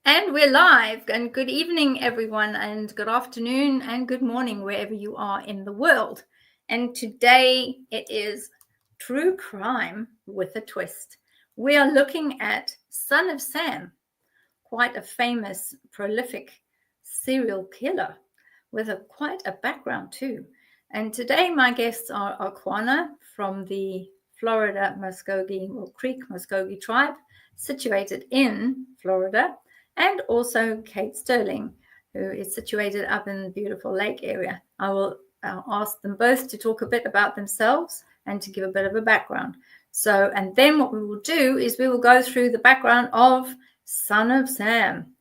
And we're live. And good evening, everyone, and good afternoon, and good morning, wherever you are in the world. And today it is true crime with a twist. We are looking at Son of Sam, quite a famous, prolific serial killer with quite a background, too. And today, my guests are Aquana from the Florida Muskogee or Creek Muskogee tribe, situated in Florida, and also Kate Sterling, who is situated up in the beautiful lake area. I will ask them both to talk a bit about themselves and to give a bit of a background. So, and then what we will do is we will go through the background of Son of Sam.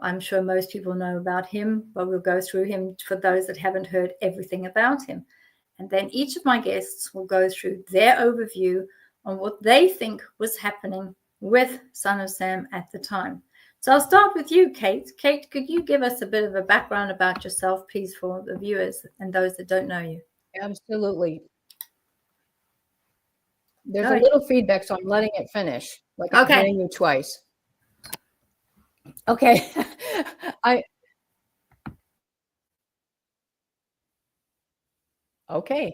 I'm sure most people know about him, but we'll go through him for those that haven't heard everything about him. And then each of my guests will go through their overview on what they think was happening with Son of Sam at the time. So I'll start with you, Kate. Kate, could you give us a bit of a background about yourself, please, for the viewers and those that don't know you? Absolutely. There's a little feedback, so I'm letting it finish. Like I'm hitting you twice. Okay. Okay.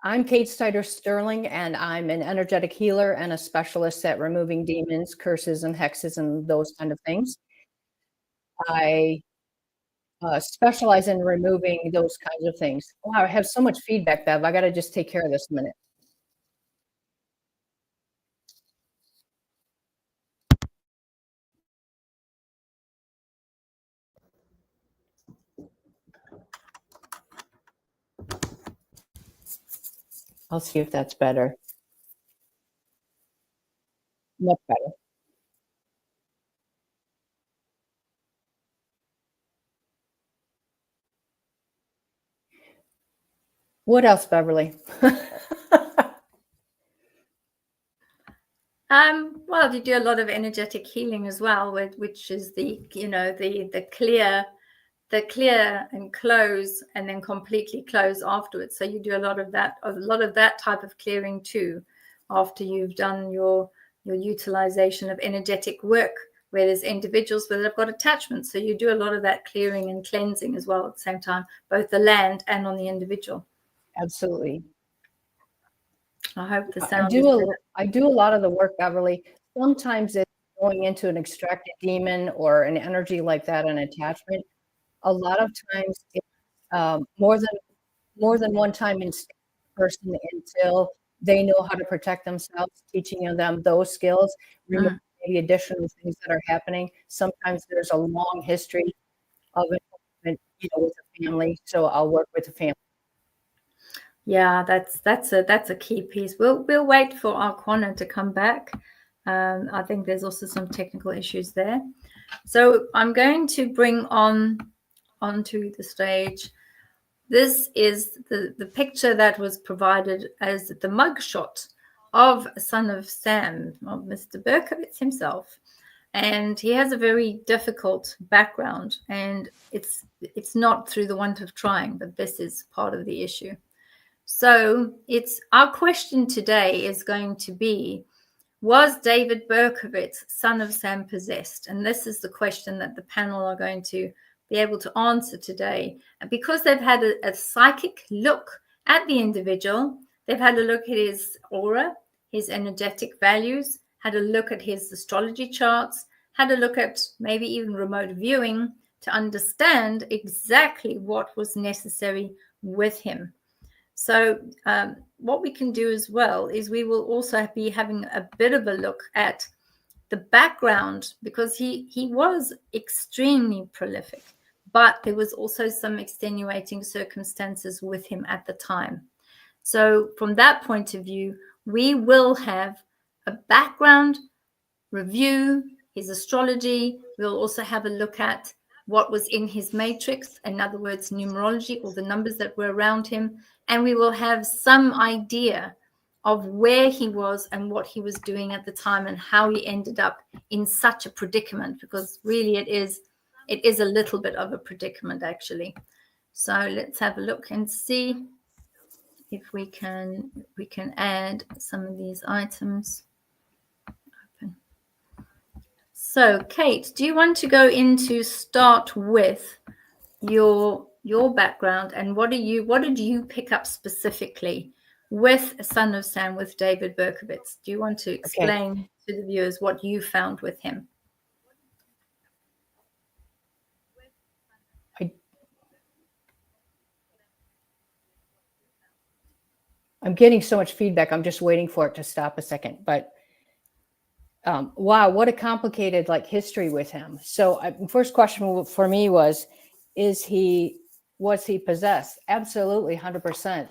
I'm Kate Sterling, and I'm an energetic healer and a specialist at removing demons, curses, and hexes, and those kind of things. I specialize in removing those kinds of things. Wow, I have so much feedback, Bev. I got to just take care of this a minute. I'll see if that's better. Much better. What else, Beverly? Well, you do a lot of energetic healing as well, which is the clear and close, and then completely close afterwards. So you do a lot of that type of clearing too, after you've done your utilization of energetic work, where there's individuals that have got attachments. So you do a lot of that clearing and cleansing as well at the same time, both the land and on the individual. Absolutely. I hope the sound I do a lot of the work, Beverly. Sometimes it's going into an extracted demon or an energy like that, an attachment. A lot of times it's more than one time in person until they know how to protect themselves, teaching them those skills, removing maybe additional things that are happening. Sometimes there's a long history of it, with a family, so I'll work with the family. Yeah, that's a key piece. We'll wait for Aquana to come back. I think there's also some technical issues there. So I'm going to bring onto the stage. This is the picture that was provided as the mugshot of Son of Sam, of Mr. Berkowitz himself. And he has a very difficult background, and it's not through the want of trying, but this is part of the issue. So it's our question today is going to be, was David Berkowitz, Son of Sam, possessed? And this is the question that the panel are going to be able to answer today. And because they've had a psychic look at the individual, they've had a look at his aura, his energetic values, had a look at his astrology charts, had a look at maybe even remote viewing to understand exactly what was necessary with him. So what we can do as well is we will also be having a bit of a look at the background, because he was extremely prolific, but there was also some extenuating circumstances with him at the time. So from that point of view, we will have a background review, his astrology. We'll also have a look at what was in his matrix, in other words, numerology, or the numbers that were around him. And we will have some idea of where he was and what he was doing at the time and how he ended up in such a predicament, because really it is a little bit of a predicament, actually. So let's have a look and see if we can add some of these items. So, Kate, do you want to go into start with your background and what did you pick up specifically with Son of Sam with David Berkowitz? Do you want to explain to the viewers what you found with him? I'm getting so much feedback. I'm just waiting for it to stop a second. But wow, what a complicated history with him. So first question for me was he possessed? Absolutely, 100%.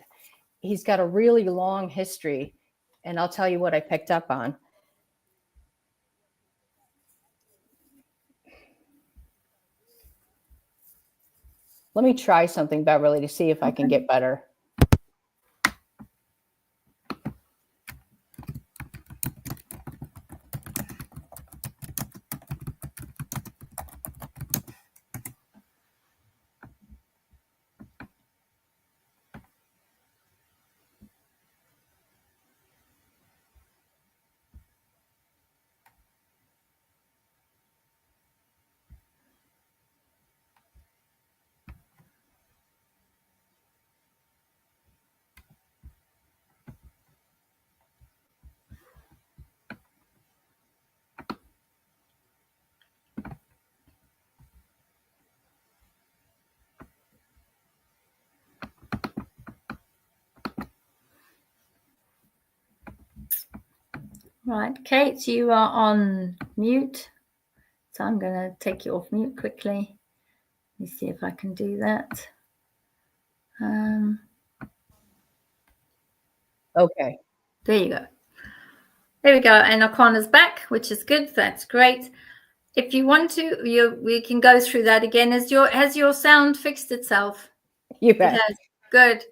He's got a really long history, and I'll tell you what I picked up on. Let me try something, Beverly, to see if I can get better. Right, Kate, you are on mute. So I'm going to take you off mute quickly. Let me see if I can do that. Okay. There you go. There we go. And O'Connor's back, which is good. That's great. If you want to, we can go through that again. Has your sound fixed itself? You bet. It has. Good.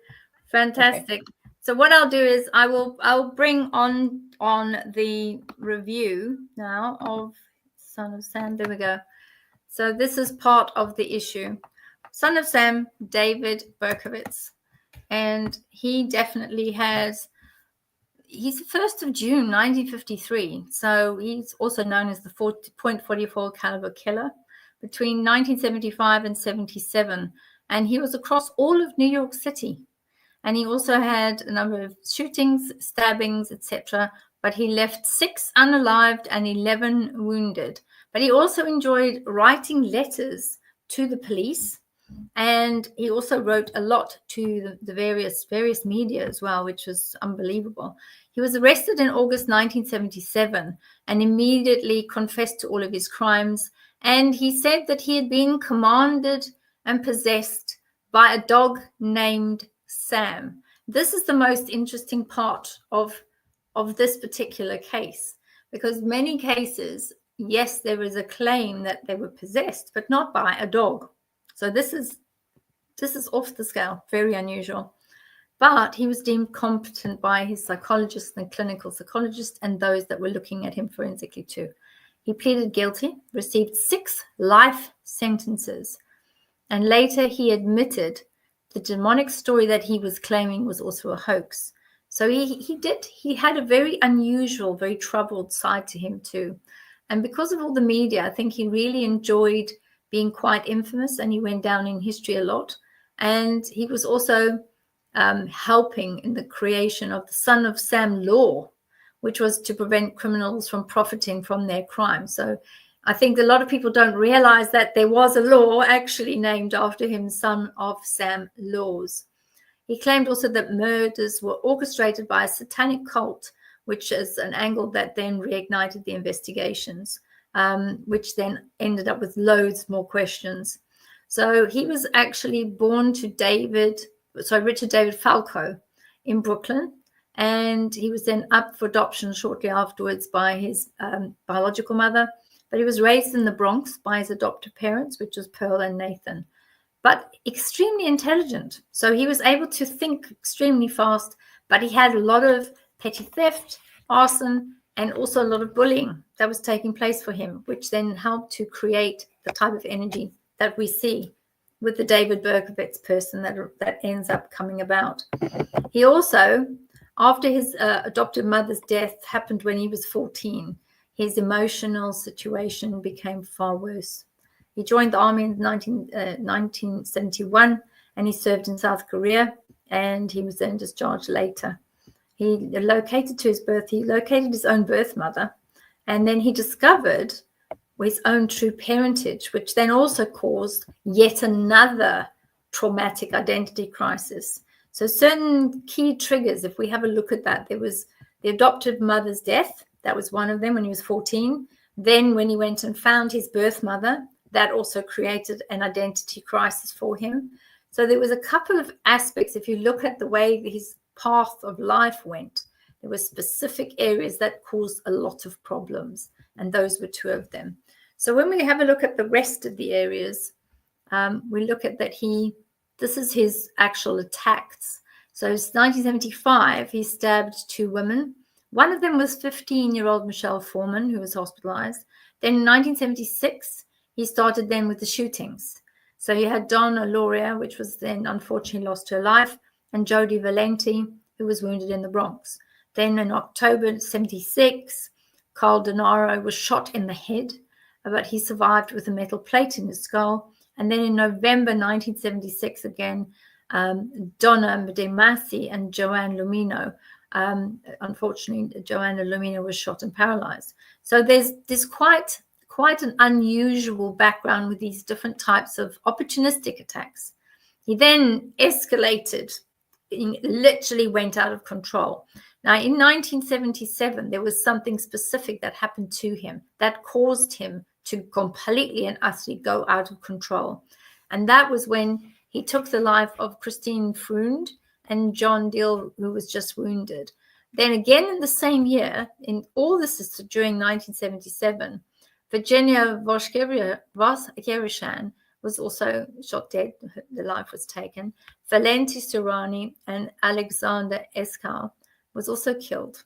Fantastic. Okay. So what I'll do is I'll bring on the review now of Son of Sam. There we go. So this is part of the issue. Son of Sam, David Berkowitz. And he definitely he's the 1st of June, 1953. So he's also known as the .44 caliber killer between 1975 and 77. And he was across all of New York City. And he also had a number of shootings, stabbings, etc. But he left 6 unalived and 11 wounded. But he also enjoyed writing letters to the police. And he also wrote a lot to the various media as well, which was unbelievable. He was arrested in August 1977 and immediately confessed to all of his crimes. And he said that he had been commanded and possessed by a dog named Sam. This is the most interesting part of this particular case, because many cases, yes, there is a claim that they were possessed, but not by a dog. So this is off the scale, very unusual. But he was deemed competent by his psychologists and clinical psychologists and those that were looking at him forensically too. He pleaded guilty, received 6 life sentences, and later he admitted the demonic story that he was claiming was also a hoax. So he had a very unusual, very troubled side to him too. And because of all the media, I think he really enjoyed being quite infamous, and he went down in history a lot. And he was also helping in the creation of the Son of Sam law, which was to prevent criminals from profiting from their crimes. So I think a lot of people don't realize that there was a law actually named after him, Son of Sam laws. He claimed also that murders were orchestrated by a satanic cult, which is an angle that then reignited the investigations, which then ended up with loads more questions. So he was actually born to Richard David Falco in Brooklyn, and he was then up for adoption shortly afterwards by his biological mother. But he was raised in the Bronx by his adoptive parents, which was Pearl and Nathan, but extremely intelligent. So he was able to think extremely fast, but he had a lot of petty theft, arson, and also a lot of bullying that was taking place for him, which then helped to create the type of energy that we see with the David Berkowitz person that ends up coming about. He also, after his adoptive mother's death happened when he was 14, his emotional situation became far worse. He joined the army in 1971, and he served in South Korea, and he was then discharged later. He located his own birth mother, and then he discovered his own true parentage, which then also caused yet another traumatic identity crisis. So certain key triggers, if we have a look at that, there was the adoptive mother's death. That was one of them when he was 14. Then when he went and found his birth mother, that also created an identity crisis for him. So there was a couple of aspects. If you look at the way his path of life went, there were specific areas that caused a lot of problems, and those were two of them. So when we have a look at the rest of the areas, we look at that this is his actual attacks. So it's 1975, he stabbed two women. One of them was 15-year-old Michelle Foreman, who was hospitalized. Then in 1976, he started then with the shootings. So you had Donna Lauria, which was then unfortunately lost her life, and Jody Valenti, who was wounded in the Bronx. Then in October 76, Carl Denaro was shot in the head, but he survived with a metal plate in his skull. And then in November 1976, again, Donna De Masi and Joanne Lumino. Unfortunately, Joanna Lumino was shot and paralyzed. So there's quite an unusual background with these different types of opportunistic attacks. He then escalated, literally went out of control. Now, in 1977, there was something specific that happened to him that caused him to completely and utterly go out of control. And that was when he took the life of Christine Freund and John Deal, who was just wounded. Then again in the same year, in all this is during 1977, Virginia Voskerian was also shot dead. The life was taken. Valenti Serrani and Alexander Eskal was also killed.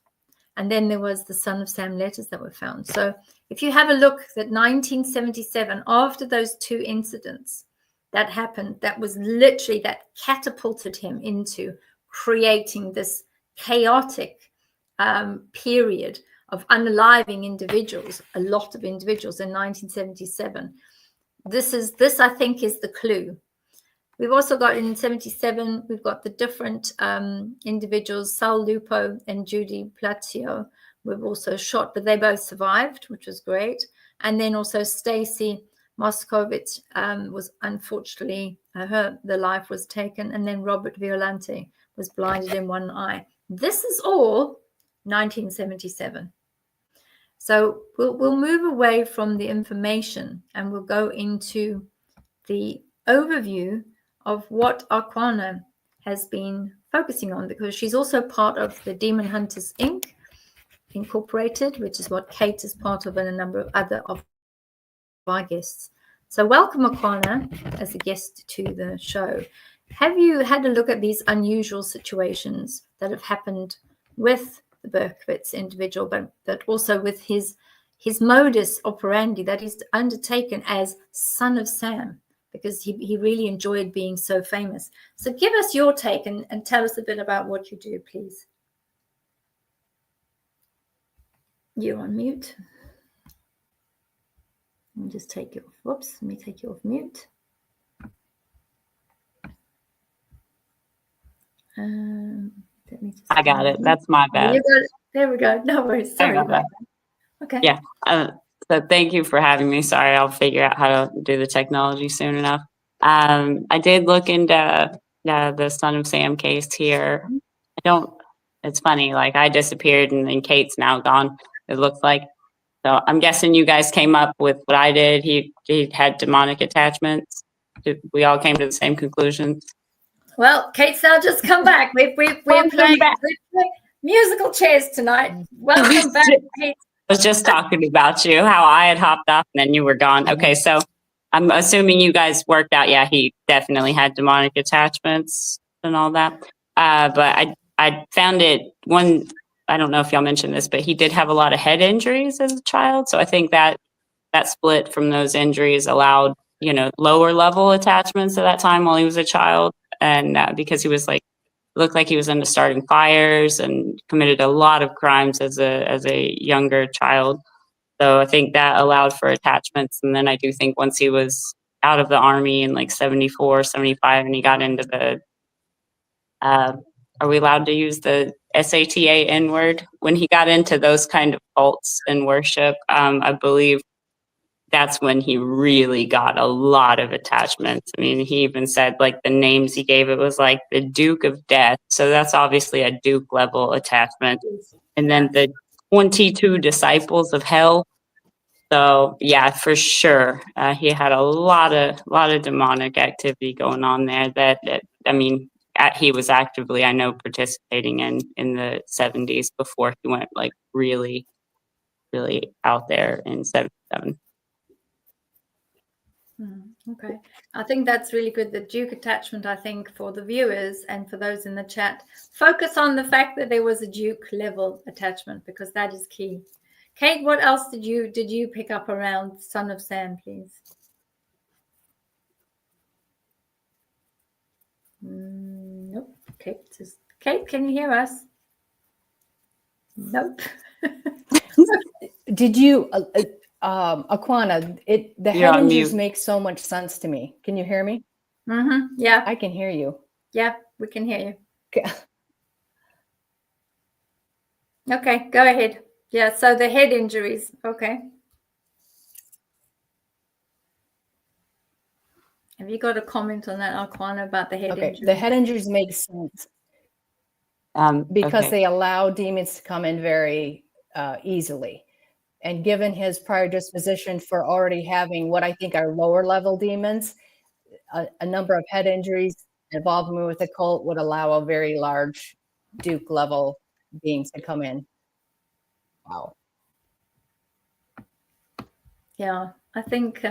And then there was the Son of Sam letters that were found. So if you have a look at 1977, after those two incidents that happened, that was literally, that catapulted him into creating this chaotic period of unaliving individuals, a lot of individuals in 1977. This I think is the clue. We've also got in 77, we've got the different individuals, Sal Lupo and Judy Platio were also shot, but they both survived, which was great. And then also Stacy Moscovitz was unfortunately, the life was taken. And then Robert Violante was blinded in one eye. This is all 1977. So we'll move away from the information and we'll go into the overview of what Arquana has been focusing on, because she's also part of the Demon Hunters Inc. Incorporated, which is what Kate is part of, and a number of other of our guests. So welcome, Arquana, as a guest to the show. Have you had a look at these unusual situations that have happened with the Berkowitz individual, but also with his modus operandi that he's undertaken as Son of Sam, because he really enjoyed being so famous? So give us your take and tell us a bit about what you do, please. You're on mute. Let me just take you off. Whoops, let me take you off mute. Let me just. I got it. That's my bad. There we go. No worries. Sorry about that. Okay. Yeah. So thank you for having me. Sorry, I'll figure out how to do the technology soon enough. I did look into the Son of Sam case here. It's funny, like I disappeared and then Kate's now gone, it looks like. So I'm guessing you guys came up with what I did. He had demonic attachments. We all came to the same conclusions. Well, Kate's now just come back. We're playing musical chairs tonight. Welcome back, Kate. I was just talking about you, how I had hopped off and then you were gone. Okay, so I'm assuming you guys worked out. Yeah, he definitely had demonic attachments and all that. But I found it one. I don't know if y'all mentioned this, but he did have a lot of head injuries as a child. So I think that split from those injuries allowed, lower level attachments at that time while he was a child. And because he was looked like he was into starting fires and committed a lot of crimes as a younger child. So I think that allowed for attachments. And then I do think once he was out of the army in like 74, 75, and he got into the, are we allowed to use the SATA N word? When he got into those kind of cults and worship, I believe that's when he really got a lot of attachments. I mean, he even said like the names he gave, it was like the Duke of Death. So that's obviously a Duke level attachment. And then the 22 disciples of hell. So yeah, for sure, he had a lot of demonic activity going on there. That I mean, he was actively, I know, participating in the 70s before he went like really, really out there in 77. Okay, I think that's really good. The Duke attachment, I think, for the viewers and for those in the chat, focus on the fact that there was a Duke level attachment, because that is key. Kate, what else did you pick up around Son of Sam, please? Nope. Kate, can you hear us? Nope. Did you, Aquana, the You're head on injuries mute. make so much sense to me. Can you hear me? Yeah. I can hear you. Yeah, we can hear you. Okay. Okay, go ahead. Yeah, so the head injuries. Okay. Have you got a comment on that, Aquana, about the head injuries? The head injuries make sense because they allow demons to come in very easily. And given his prior disposition for already having what I think are lower level demons, a number of head injuries involvement with the cult would allow a very large Duke level beings to come in. Wow. Yeah, I think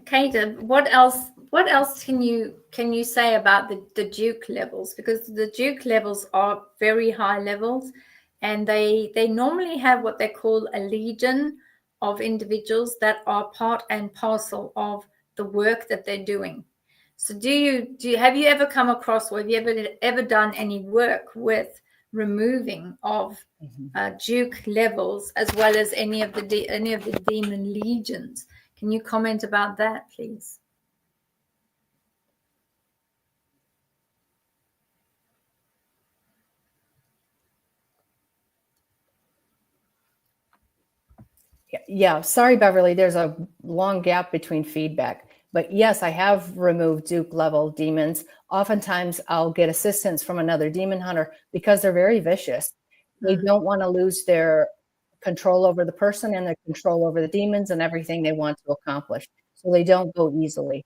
Kate, what else can you say about the Duke levels? Because the Duke levels are very high levels, and they normally have what they call a legion of individuals that are part and parcel of the work that they're doing. So have you ever come across, or have you ever done any work with removing of Duke levels, as well as any of the demon legions? Can you comment about that, please? Yeah, sorry, Beverly, there's a long gap between feedback. But yes, I have removed Duke level demons. Oftentimes I'll get assistance from another demon hunter because they're very vicious. They don't want to lose their control over the person and their control over the demons and everything they want to accomplish. So they don't go easily.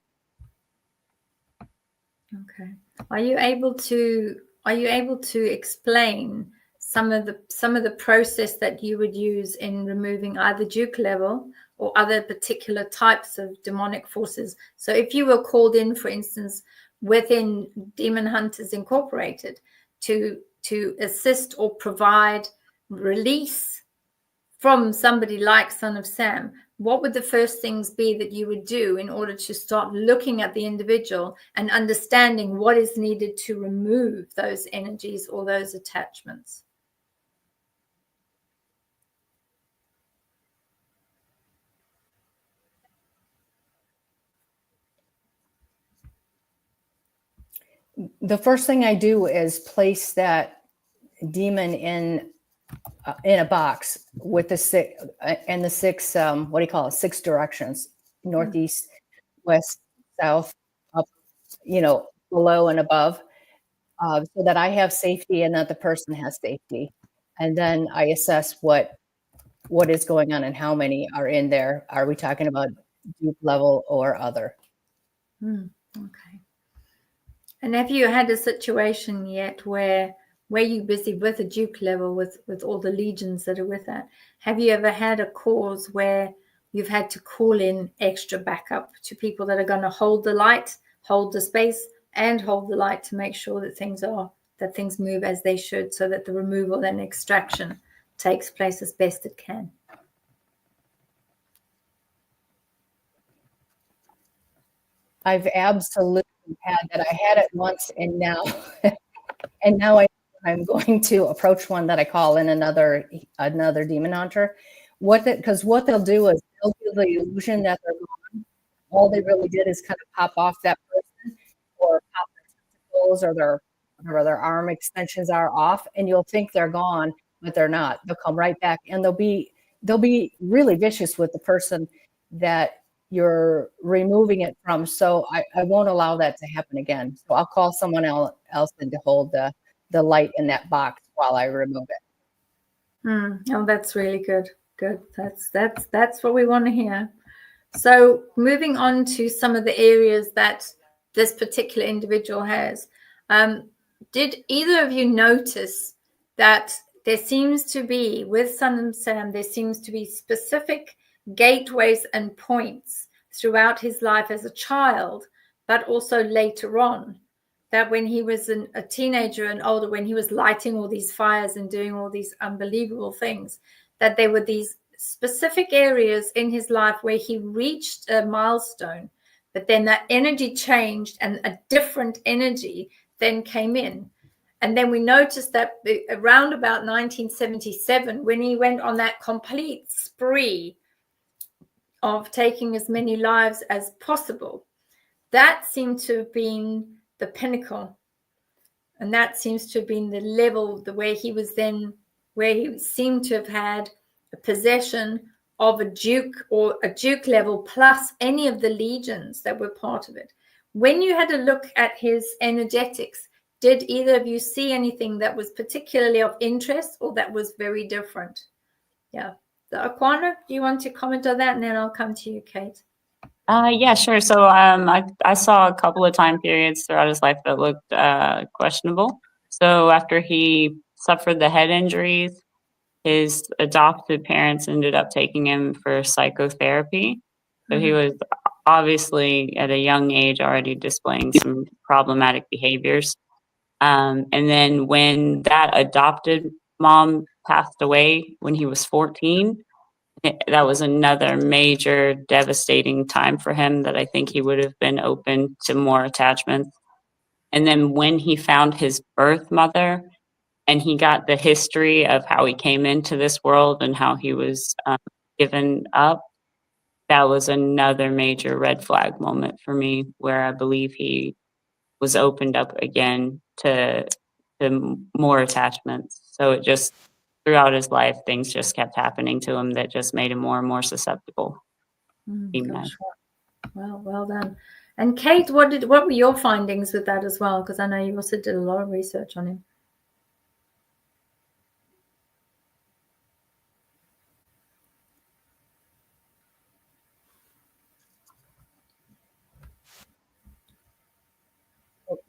Okay. Are you able to explain some of the process that you would use in removing either Duke level or other particular types of demonic forces? So if you were called in, for instance, within Demon Hunters Incorporated to assist or provide release from somebody like Son of Sam, what would the first things be that you would do in order to start looking at the individual and understanding what is needed to remove those energies or those attachments? The first thing I do is place that demon in a box with the six what do you call it, 6 directions: northeast, west, south, up, below and above, so that I have safety and that the person has safety. And then I assess what is going on and how many are in there. Are we talking about Duke level or other? Okay. And have you had a situation yet where you're busy with a Duke level with all the legions that are with that? Have you ever had a cause where you've had to call in extra backup to people that are going to hold the light, hold the space, and hold the light to make sure that things move as they should, so that the removal and extraction takes place as best it can? I've absolutely had that. I had it once, and now I'm going to approach one that I call in another demon hunter, Because what they'll do is they'll give the illusion that they're gone. All they really did is kind of pop off that person, or pop their testicles or their whatever their arm extensions are off, and you'll think they're gone, but they're not. They'll come right back, and they'll be really vicious with the person that you're removing it from. So I won't allow that to happen again. So I'll call someone else in to hold the light in that box while I remove it. Oh, that's really good. Good. That's what we want to hear. So moving on to some of the areas that this particular individual has. Did either of you notice that there seems to be, with Sun and Sam, there seems to be specific gateways and points throughout his life as a child, but also later on, that when he was a teenager and older, when he was lighting all these fires and doing all these unbelievable things, that there were these specific areas in his life where he reached a milestone, but then that energy changed and a different energy then came in. And then we noticed that around about 1977, when he went on that complete spree of taking as many lives as possible, that seemed to have been the pinnacle. And that seems to have been the level, the way he was then, where he seemed to have had a possession of a duke, or a duke level, plus any of the legions that were part of it. When you had a look at his energetics, did either of you see anything that was particularly of interest or that was very different? Yeah. So, Aquana, do you want to comment on that? And then I'll come to you, Kate. Yeah, sure. So I saw a couple of time periods throughout his life that looked questionable. So after he suffered the head injuries, his adopted parents ended up taking him for psychotherapy. So he was obviously at a young age already displaying some problematic behaviors. And then when that adopted mom passed away when he was 14, that was another major devastating time for him, that I think he would have been open to more attachments. And then when he found his birth mother and he got the history of how he came into this world and how he was given up, that was another major red flag moment for me, where I believe he was opened up again to more attachments. So it just, throughout his life, things just kept happening to him that just made him more and more susceptible. Gosh, well done. And Kate, what were your findings with that as well? Because I know you also did a lot of research on him.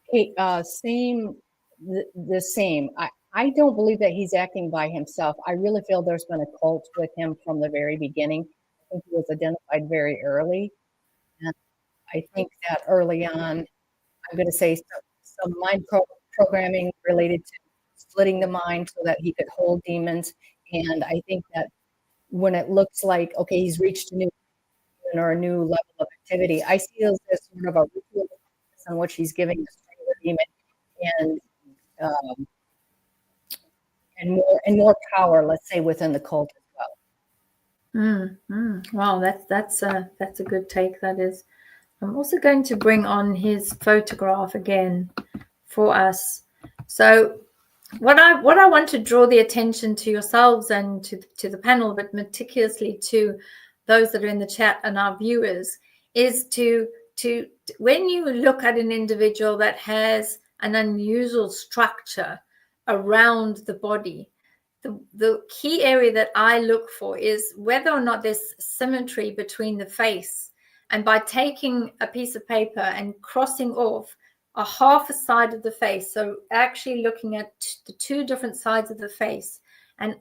Okay, the same. I don't believe that he's acting by himself. I really feel there's been a cult with him from the very beginning. I think he was identified very early. And I think that early on, I'm going to say some mind programming related to splitting the mind so that he could hold demons. And I think that when it looks like, okay, he's reached a new or a new level of activity, I see this as sort of a ritual on which he's giving the demon and more power, let's say, within the cult as well. Wow, that's a good take. That is. I'm also going to bring on his photograph again for us. So what I want to draw the attention to yourselves and to the panel, but meticulously to those that are in the chat and our viewers, is to when you look at an individual that has an unusual structure around the body, the key area that I look for is whether or not there's symmetry between the face. And by taking a piece of paper and crossing off a half a side of the face, so actually looking at the two different sides of the face and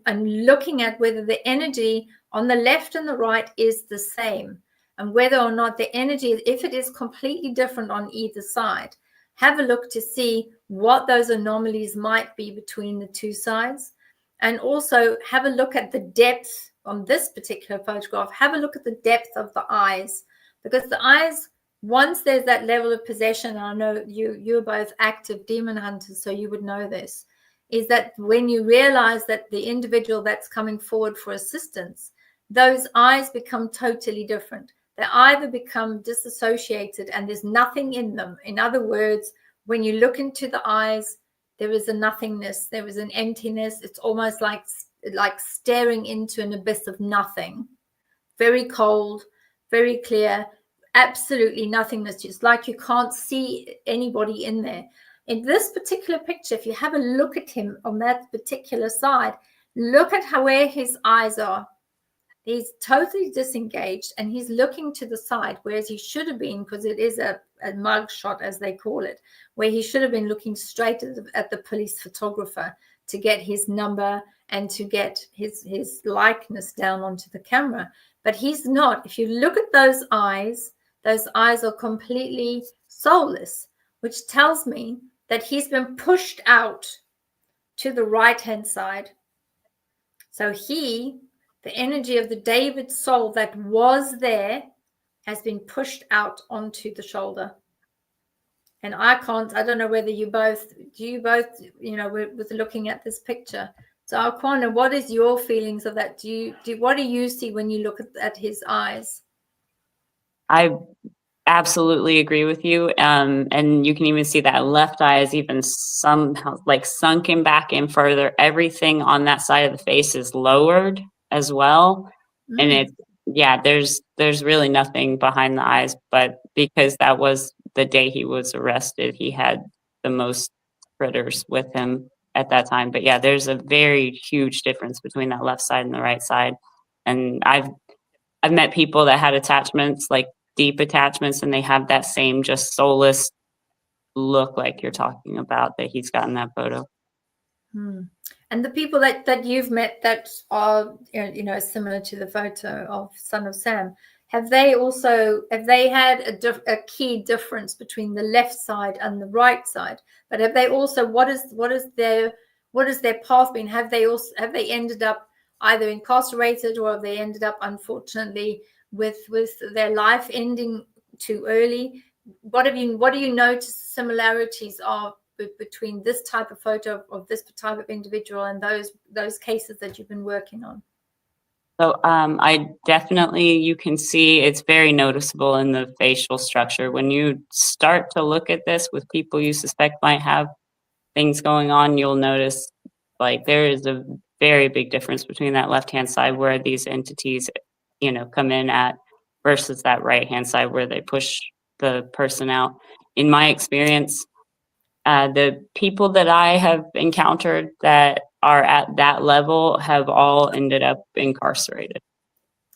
looking at whether the energy on the left and the right is the same, and whether or not the energy, if it is completely different on either side, have a look to see what those anomalies might be between the two sides. And also have a look at the depth on this particular photograph. Have a look at the depth of the eyes, because the eyes, once there's that level of possession, and I know you're both active demon hunters, so you would know this, is that when you realize that the individual that's coming forward for assistance those eyes become totally different. They either become disassociated and there's nothing in them. In other words, when you look into the eyes, there is a nothingness, there is an emptiness. It's almost like staring into an abyss of nothing. Very cold, very clear, absolutely nothingness. It's like you can't see anybody in there. In this particular picture, if you have a look at him on that particular side, look at where his eyes are. He's totally disengaged and he's looking to the side, whereas he should have been, because it is a mug shot, as they call it, where he should have been looking straight at the police photographer to get his number and to get his likeness down onto the camera. But he's not. If you look at those eyes are completely soulless, which tells me that he's been pushed out to the right-hand side. So the energy of the David soul that was there has been pushed out onto the shoulder. And I don't know whether you both, with looking at this picture. So Alquana, what is your feelings of that? What do you see when you look at his eyes? I absolutely agree with you. And you can even see that left eye is even somehow like sunken back in further. Everything on that side of the face is lowered as well. And there's really nothing behind the eyes, but because that was the day he was arrested, he had the most critters with him at that time. But yeah, there's a very huge difference between that left side and the right side. And I've met people that had attachments, like deep attachments, and they have that same just soulless look like you're talking about that he's got in that photo. And the people that you've met that are, similar to the photo of Son of Sam, have they had a key difference between the left side and the right side? But have they also, what is their path been? Have they ended up either incarcerated, or have they ended up, unfortunately, with their life ending too early? What do you notice similarities are between this type of photo of this type of individual and those cases that you've been working on? So I definitely, you can see it's very noticeable in the facial structure. When you start to look at this with people you suspect might have things going on, you'll notice like there is a very big difference between that left-hand side where these entities, come in at versus that right-hand side where they push the person out. In my experience, the people that I have encountered that are at that level have all ended up incarcerated.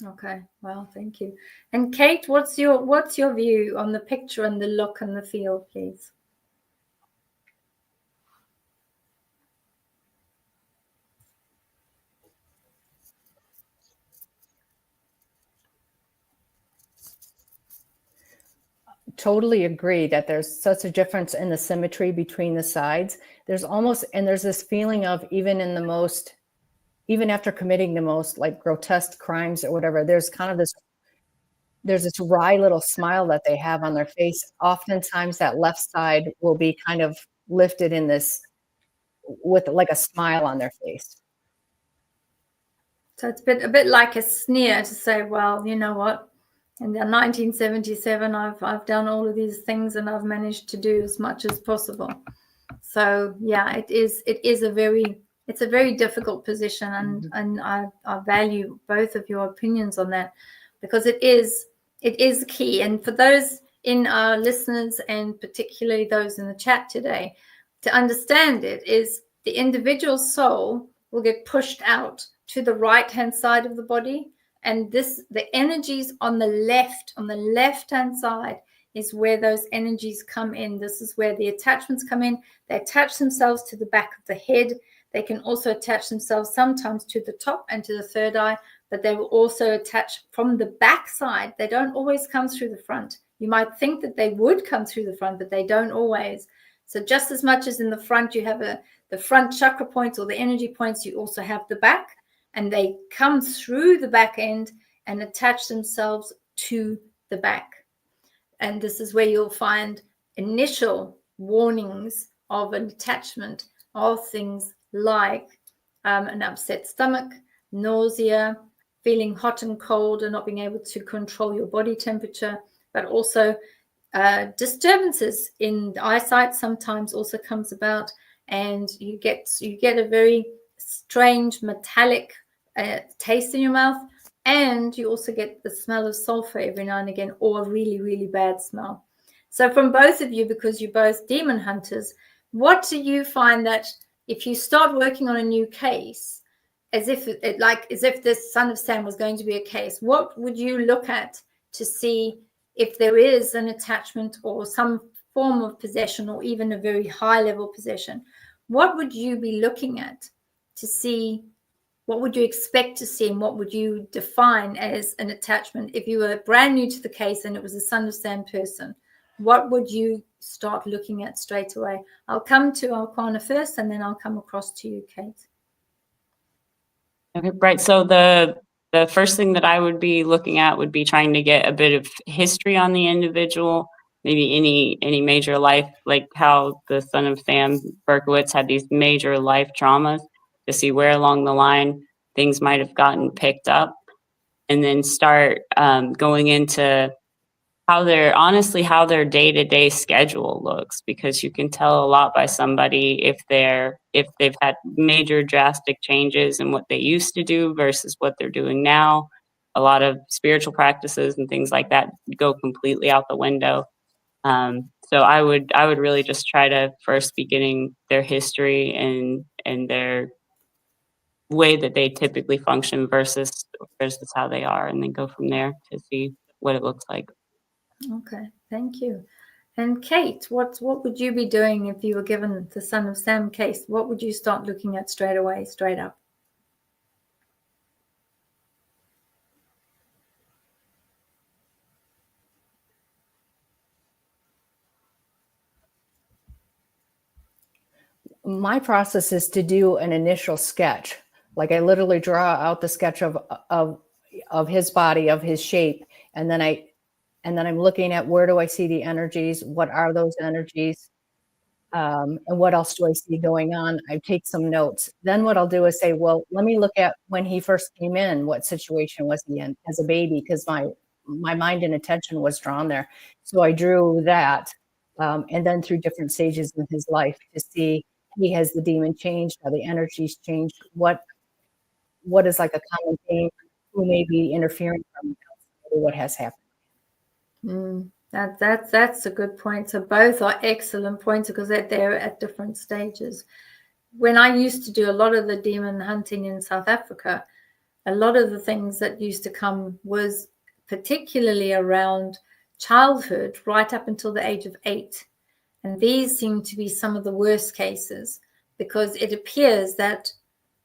Okay, well, thank you. And Kate, what's your view on the picture and the look and the feel, please? Totally agree that there's such a difference in the symmetry between the sides. There's this feeling of even after committing the most like grotesque crimes or whatever, there's this wry little smile that they have on their face. Oftentimes that left side will be kind of lifted in this with like a smile on their face. So it's a bit like a sneer to say, well, you know what? In 1977, I've done all of these things and I've managed to do as much as possible. So yeah, it is a very difficult position, and I value both of your opinions on that, because it is key. And for those in our listeners, and particularly those in the chat today, to understand it is the individual soul will get pushed out to the right hand side of the body, and the energies on the left hand side is where those energies come in. This is where the attachments come in. They attach themselves to the back of the head. They can also attach themselves sometimes to the top and to the third eye, but they will also attach from the back side. They don't always come through the front. You might think that they would come through the front, but they don't always. So just as much as in the front you have the front chakra points or the energy points, you also have the back, and they come through the back end and attach themselves to the back. And this is where you'll find initial warnings of an attachment of things like an upset stomach, nausea, feeling hot and cold and not being able to control your body temperature, but also disturbances in the eyesight sometimes also comes about, and you get a very strange metallic taste in your mouth, and you also get the smell of sulfur every now and again, or a really, really bad smell. So from both of you, because you're both demon hunters, what do you find that if you start working on a new case, as if this Son of Sam was going to be a case, what would you look at to see if there is an attachment or some form of possession, or even a very high level possession? What would you be looking at to see? What would you expect to see, and what would you define as an attachment? If you were brand new to the case and it was a Son of Sam person, what would you start looking at straight away? I'll come to Arcana first, and then I'll come across to you, Kate. Okay, right. So the first thing that I would be looking at would be trying to get a bit of history on the individual, maybe any major life, like how the Son of Sam Berkowitz had these major life traumas, to see where along the line things might have gotten picked up, and then start going into how their day-to-day schedule looks, because you can tell a lot by somebody if they've had major drastic changes in what they used to do versus what they're doing now. A lot of spiritual practices and things like that go completely out the window. So I would really just try to first be getting their history and their way that they typically function versus how they are, and then go from there to see what it looks like. Okay, thank you. And Kate, what would you be doing if you were given the Son of Sam case? What would you start looking at straight away, straight up? My process is to do an initial sketch. Like, I literally draw out the sketch of his body, of his shape, and then I'm looking at, where do I see the energies? What are those energies? And what else do I see going on? I take some notes. Then what I'll do is say, well, let me look at when he first came in. What situation was he in as a baby? Because my mind and attention was drawn there. So I drew that, and then through different stages in his life to see, has the demon changed? How the energies changed? What is like a common theme? Who may be interfering from what has happened? That's a good point. So both are excellent points, because they're at different stages. When I used to do a lot of the demon hunting in South Africa, a lot of the things that used to come was particularly around childhood, right up until the age of 8. And these seem to be some of the worst cases, because it appears that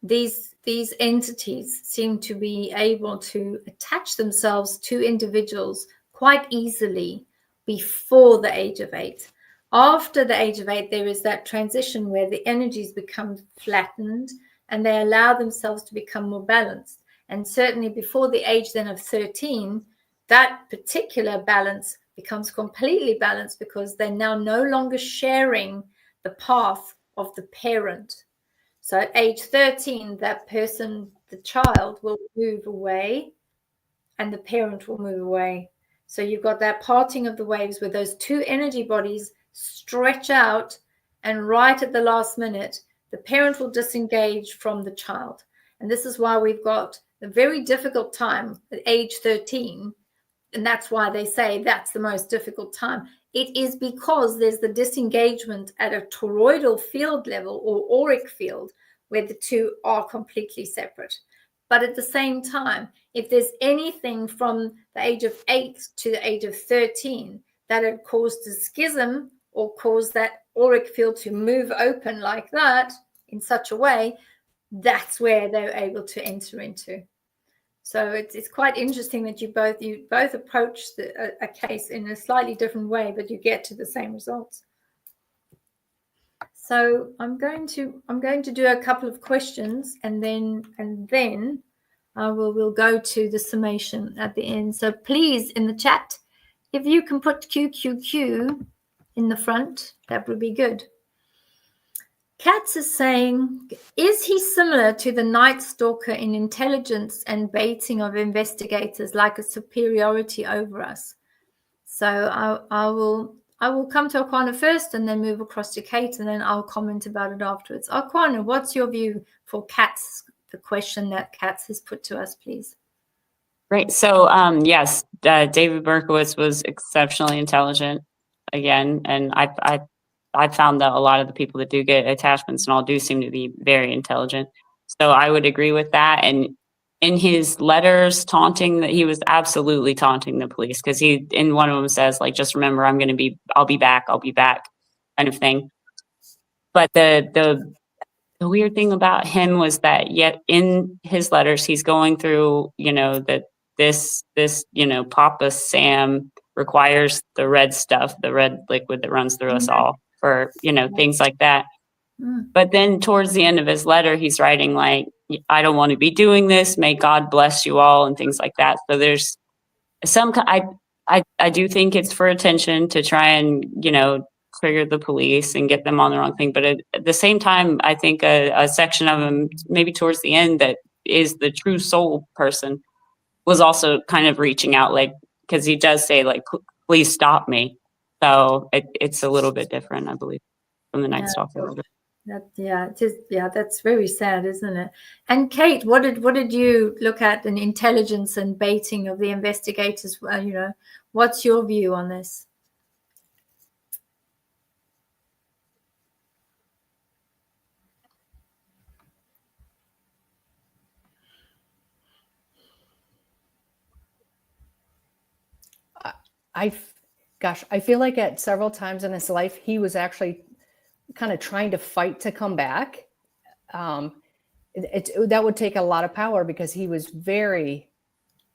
these entities seem to be able to attach themselves to individuals quite easily before the age of 8. After the age of 8, there is that transition where the energies become flattened and they allow themselves to become more balanced. And certainly before the age then of 13, that particular balance becomes completely balanced, because they're now no longer sharing the path of the parent. So at age 13, that person, the child, will move away and the parent will move away. So you've got that parting of the waves where those two energy bodies stretch out, and right at the last minute, the parent will disengage from the child. And this is why we've got a very difficult time at age 13. And that's why they say that's the most difficult time. It is because there's the disengagement at a toroidal field level, or auric field, where the two are completely separate. But at the same time, if there's anything from the age of 8 to the age of 13 that had caused a schism or caused that auric field to move open like that in such a way, that's where they're able to enter into. So it's quite interesting that you both approach a case in a slightly different way, but you get to the same results. So I'm going to do a couple of questions, and then we'll go to the summation at the end. So please, in the chat, if you can put QQQ in the front, that would be good. Katz is saying, is he similar to the Night Stalker in intelligence and baiting of investigators, like a superiority over us? So I will come to Aquana first and then move across to Kate, and then I'll comment about it afterwards. Aquana, what's your view for Katz, the question that Katz has put to us, please? Great. So, yes, David Berkowitz was exceptionally intelligent again, and I found that a lot of the people that do get attachments and all do seem to be very intelligent. So I would agree with that. And in his letters taunting, that he was absolutely taunting the police, because he, in one of them, says, like, just remember, I'll be back, kind of thing. But the weird thing about him was that, yet in his letters, he's going through, that this, Papa Sam requires the red stuff, the red liquid that runs through us all, for, things like that. But then towards the end of his letter, he's writing like, I don't want to be doing this. May God bless you all, and things like that. So there's I do think it's for attention, to try and, trigger the police and get them on the wrong thing. But at the same time, I think a section of him, maybe towards the end, that is the true soul person, was also kind of reaching out, like, because he does say, like, please stop me. So it's a little bit different, I believe, from the Night Stalker. That's very sad, isn't it? And Kate, what did you look at in intelligence and baiting of the investigators? What's your view on this? I feel like at several times in his life, he was actually kind of trying to fight to come back. That would take a lot of power, because he was he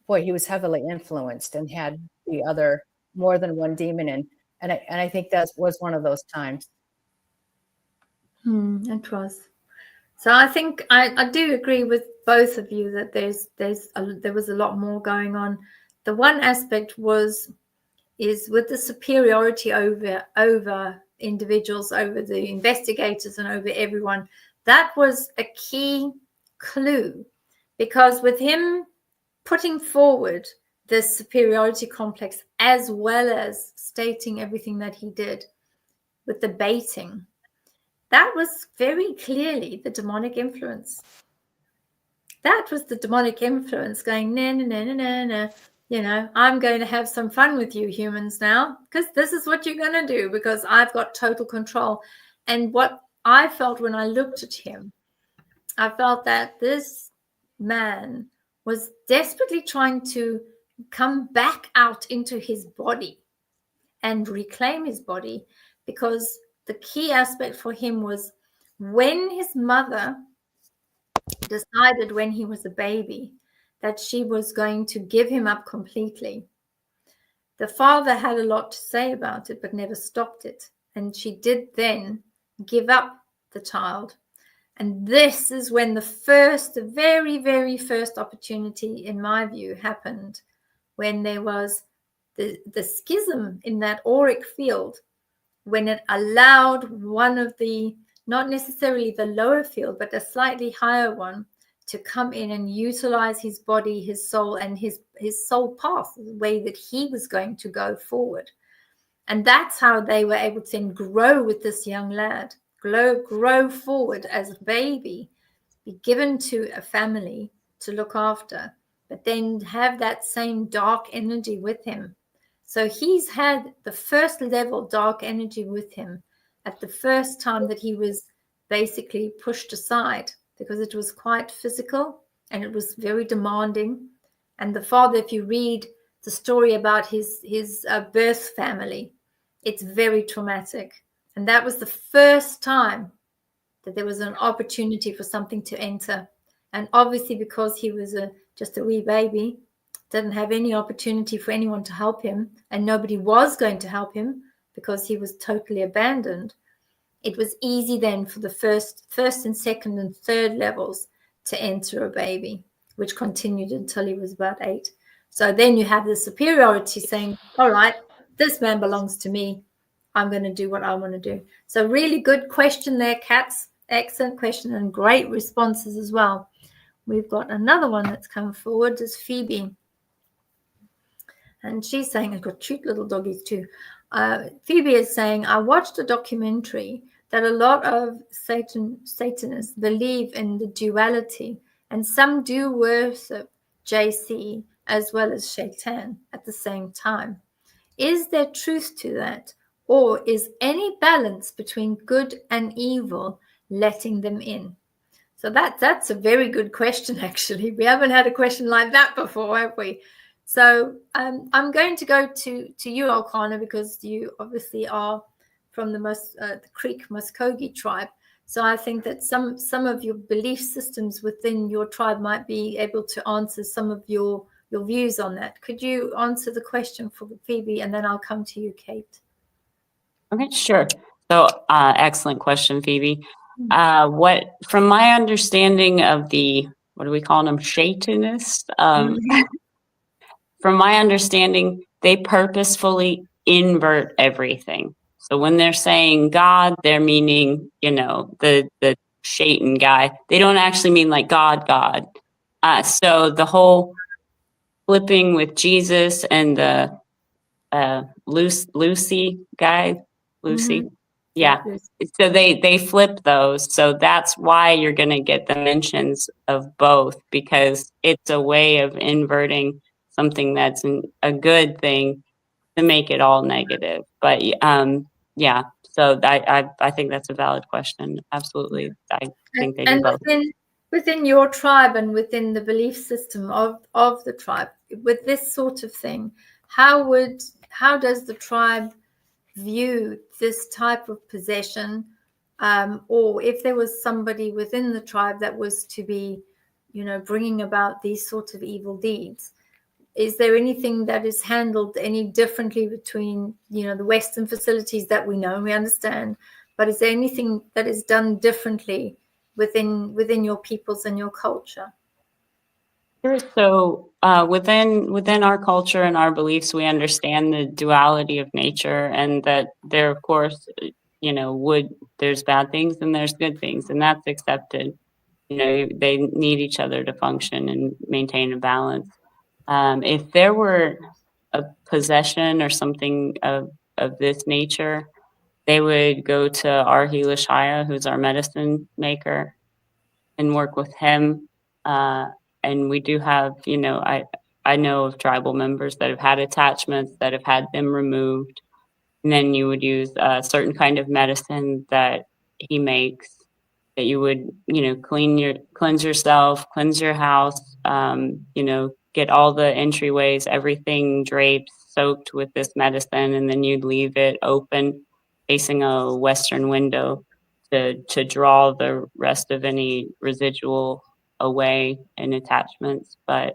was heavily influenced and had the other, more than one demon in. And I think that was one of those times. It was. So I think I do agree with both of you that there was a lot more going on. The one aspect is with the superiority over individuals, over the investigators, and over everyone. That was a key clue, because with him putting forward this superiority complex, as well as stating everything that he did with the baiting, that was very clearly the demonic influence. That was the demonic influence going, no, no, no, no, no, no. I'm going to have some fun with you humans now, because this is what you're going to do, because I've got total control. And what I felt when I looked at him, I felt that this man was desperately trying to come back out into his body and reclaim his body, because the key aspect for him was when his mother decided, when he was a baby, that she was going to give him up completely. The father had a lot to say about it, but never stopped it. And she did then give up the child. And this is when the very, very first opportunity, in my view, happened, when there was the schism in that auric field, when it allowed one of the, not necessarily the lower field, but a slightly higher one, to come in and utilize his body, his soul, and his soul path, the way that he was going to go forward. And that's how they were able to then grow with this young lad, grow forward as a baby, be given to a family to look after, but then have that same dark energy with him. So he's had the first level dark energy with him at the first time that he was basically pushed aside, because it was quite physical and it was very demanding. And the father, if you read the story about his birth family, it's very traumatic. And that was the first time that there was an opportunity for something to enter. And obviously, because he was just a wee baby, didn't have any opportunity for anyone to help him, and nobody was going to help him because he was totally abandoned. It was easy then for the first and second and third levels to enter a baby, which continued until he was about 8. So then you have the superiority saying, all right, this man belongs to me. I'm going to do what I want to do. So really good question there, Katz. excellent question and great responses as well. We've got another one that's come forward, is Phoebe. And she's saying, I've got cute little doggies too. Phoebe is saying, I watched a documentary that a lot of Satanists believe in the duality, and some do worship JC as well as Shaitan at the same time. Is there truth to that? Or is any balance between good and evil letting them in? So that's a very good question, actually. We haven't had a question like that before, have we? So I'm going to go to you, O'Connor, because you obviously are from the Creek Muskogee tribe. So I think that some of your belief systems within your tribe might be able to answer some of your views on that. Could you answer the question for Phoebe, and then I'll come to you, Kate? Okay, sure. So, excellent question, Phoebe. What, from my understanding of the, what do we call them, Satanists? From my understanding, they purposefully invert everything. So when they're saying God, they're meaning, the Satan guy. They don't actually mean like God. So the whole flipping with Jesus and the Lucy guy, Lucy. Mhm. Yeah. So they flip those. So that's why you're going to get the mentions of both, because it's a way of inverting something that's a good thing to make it all negative. But yeah, so I think that's a valid question. Absolutely. I think they do And both. within your tribe and within the belief system of the tribe, with this sort of thing, how does the tribe view this type of possession? Or if there was somebody within the tribe that was to be, bringing about these sorts of evil deeds, is there anything that is handled any differently between, the Western facilities that we know and we understand, but is there anything that is done differently within your peoples and your culture? Sure. So within our culture and our beliefs, we understand the duality of nature, and that there, of course, there's bad things and there's good things, and that's accepted. They need each other to function and maintain a balance. If there were a possession or something of this nature, they would go to our Shaya, who's our medicine maker, and work with him. And we do have, I know of tribal members that have had attachments that have had them removed. And then you would use a certain kind of medicine that he makes, that you would, cleanse yourself, cleanse your house, get all the entryways, everything draped, soaked with this medicine, and then you'd leave it open facing a western window to draw the rest of any residual away in attachments. But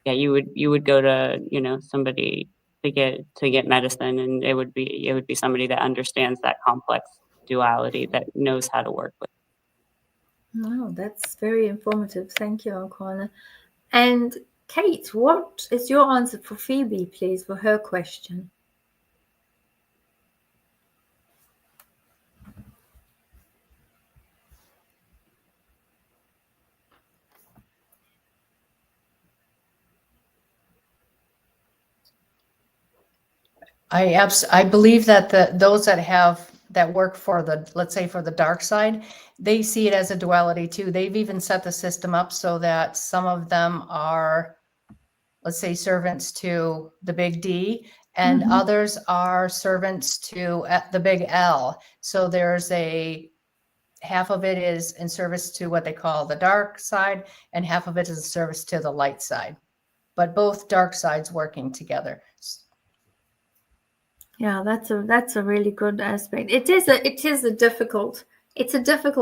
yeah, you would go to, somebody to get medicine, and it would be somebody that understands that complex duality, that knows how to work with. Oh, that's very informative. Thank you, O'Connor. And Kate, what is your answer for Phoebe, please, for her question? I believe that those that work for let's say for the dark side, they see it as a duality too. They've even set the system up so that some of them are, let's say, servants to the big D, and others are servants to the big L. So there's half of it is in service to what they call the dark side, and half of it is in service to the light side. But both dark sides working together. Yeah, that's a really good aspect. It is a difficult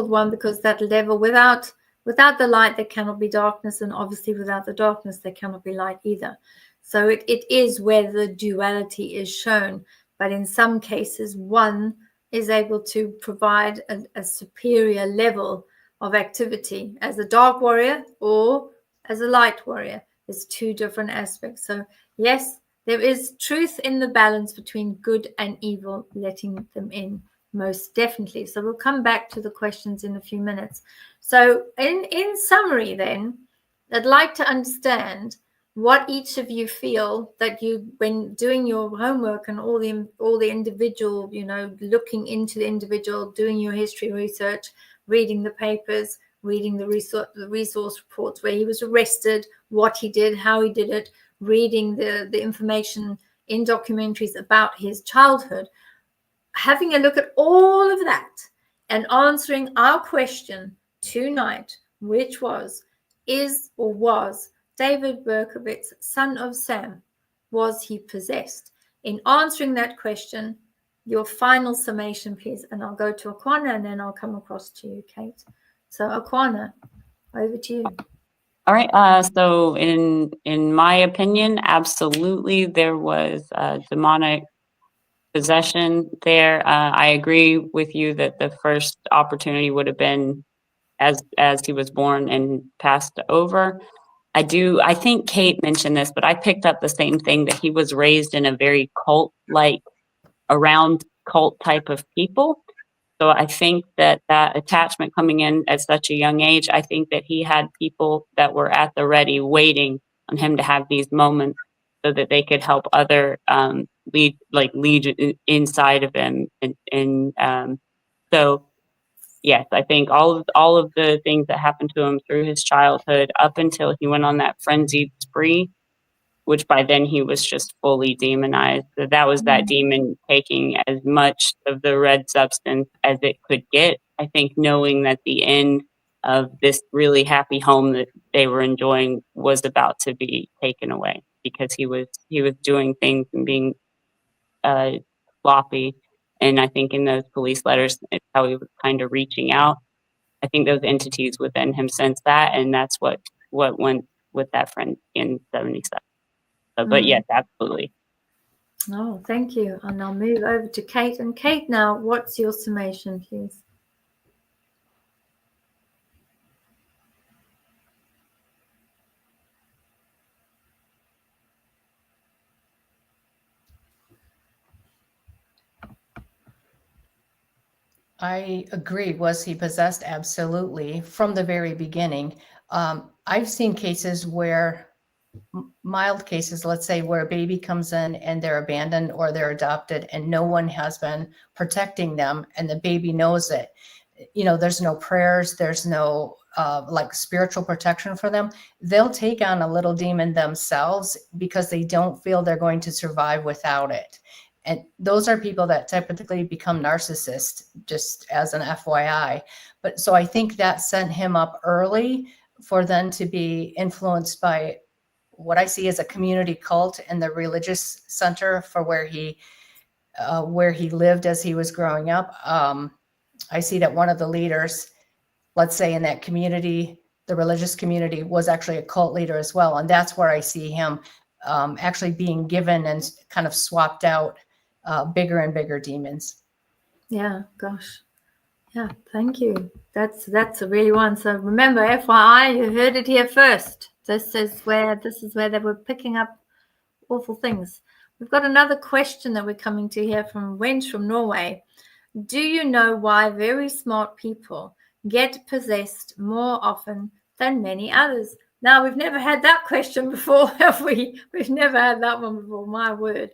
one, because that level, without the light there cannot be darkness, and obviously without the darkness there cannot be light either. So it is where the duality is shown, but in some cases one is able to provide a superior level of activity as a dark warrior or as a light warrior. There's two different aspects. So yes, there is truth in the balance between good and evil, letting them in. most definitely. So we'll come back to the questions in a few minutes. So in summary then, I'd like to understand what each of you feel that you, when doing your homework and all the individual, looking into the individual, doing your history research, reading the papers, reading the resource reports where he was arrested, what he did, how he did it, reading the information in documentaries about his childhood, having a look at all of that and answering our question tonight, which was, is or was David Berkowitz, son of Sam, was he possessed? In answering that question, your final summation, please. And I'll go to Aquana and then I'll come across to you, Kate. So Aquana, over to you. All right. So in my opinion, absolutely, there was demonic possession there. I agree with you that the first opportunity would have been as he was born and passed over. I think Kate mentioned this, but I picked up the same thing, that he was raised in a very around cult type of people. So I think that attachment coming in at such a young age, I think that he had people that were at the ready waiting on him to have these moments so that they could help other lead inside of him. So yes, I think all of the things that happened to him through his childhood up until he went on that frenzied spree, which by then he was just fully demonized. So that was that demon taking as much of the red substance as it could get. I think knowing that the end of this really happy home that they were enjoying was about to be taken away, because he was doing things and being sloppy. And I think in those police letters, it's how he was kind of reaching out. I think those entities within him sensed that, and that's what went with that friend in 77. But yes, absolutely. Oh, thank you. And I'll move over to Kate. And Kate, now, what's your summation, please? I agree. Was he possessed? Absolutely. From the very beginning. I've seen cases where, mild cases, let's say, where a baby comes in and they're abandoned or they're adopted and no one has been protecting them and the baby knows it. There's no prayers, there's no spiritual protection for them. They'll take on a little demon themselves because they don't feel they're going to survive without it. And those are people that typically become narcissists, just as an FYI. But so I think that sent him up early for them to be influenced by what I see as a community cult in the religious center for where he lived as he was growing up. I see that one of the leaders, let's say in that community, the religious community, was actually a cult leader as well. And that's where I see him actually being given and kind of swapped out bigger and bigger demons. Yeah, gosh. Yeah, thank you. That's a really one. So remember, FYI, you heard it here first. This is where they were picking up awful things. We've got another question that we're coming to here from Wench from Norway. Do you know why very smart people get possessed more often than many others? Now, we've never had that question before, have we? We've never had that one before, my word.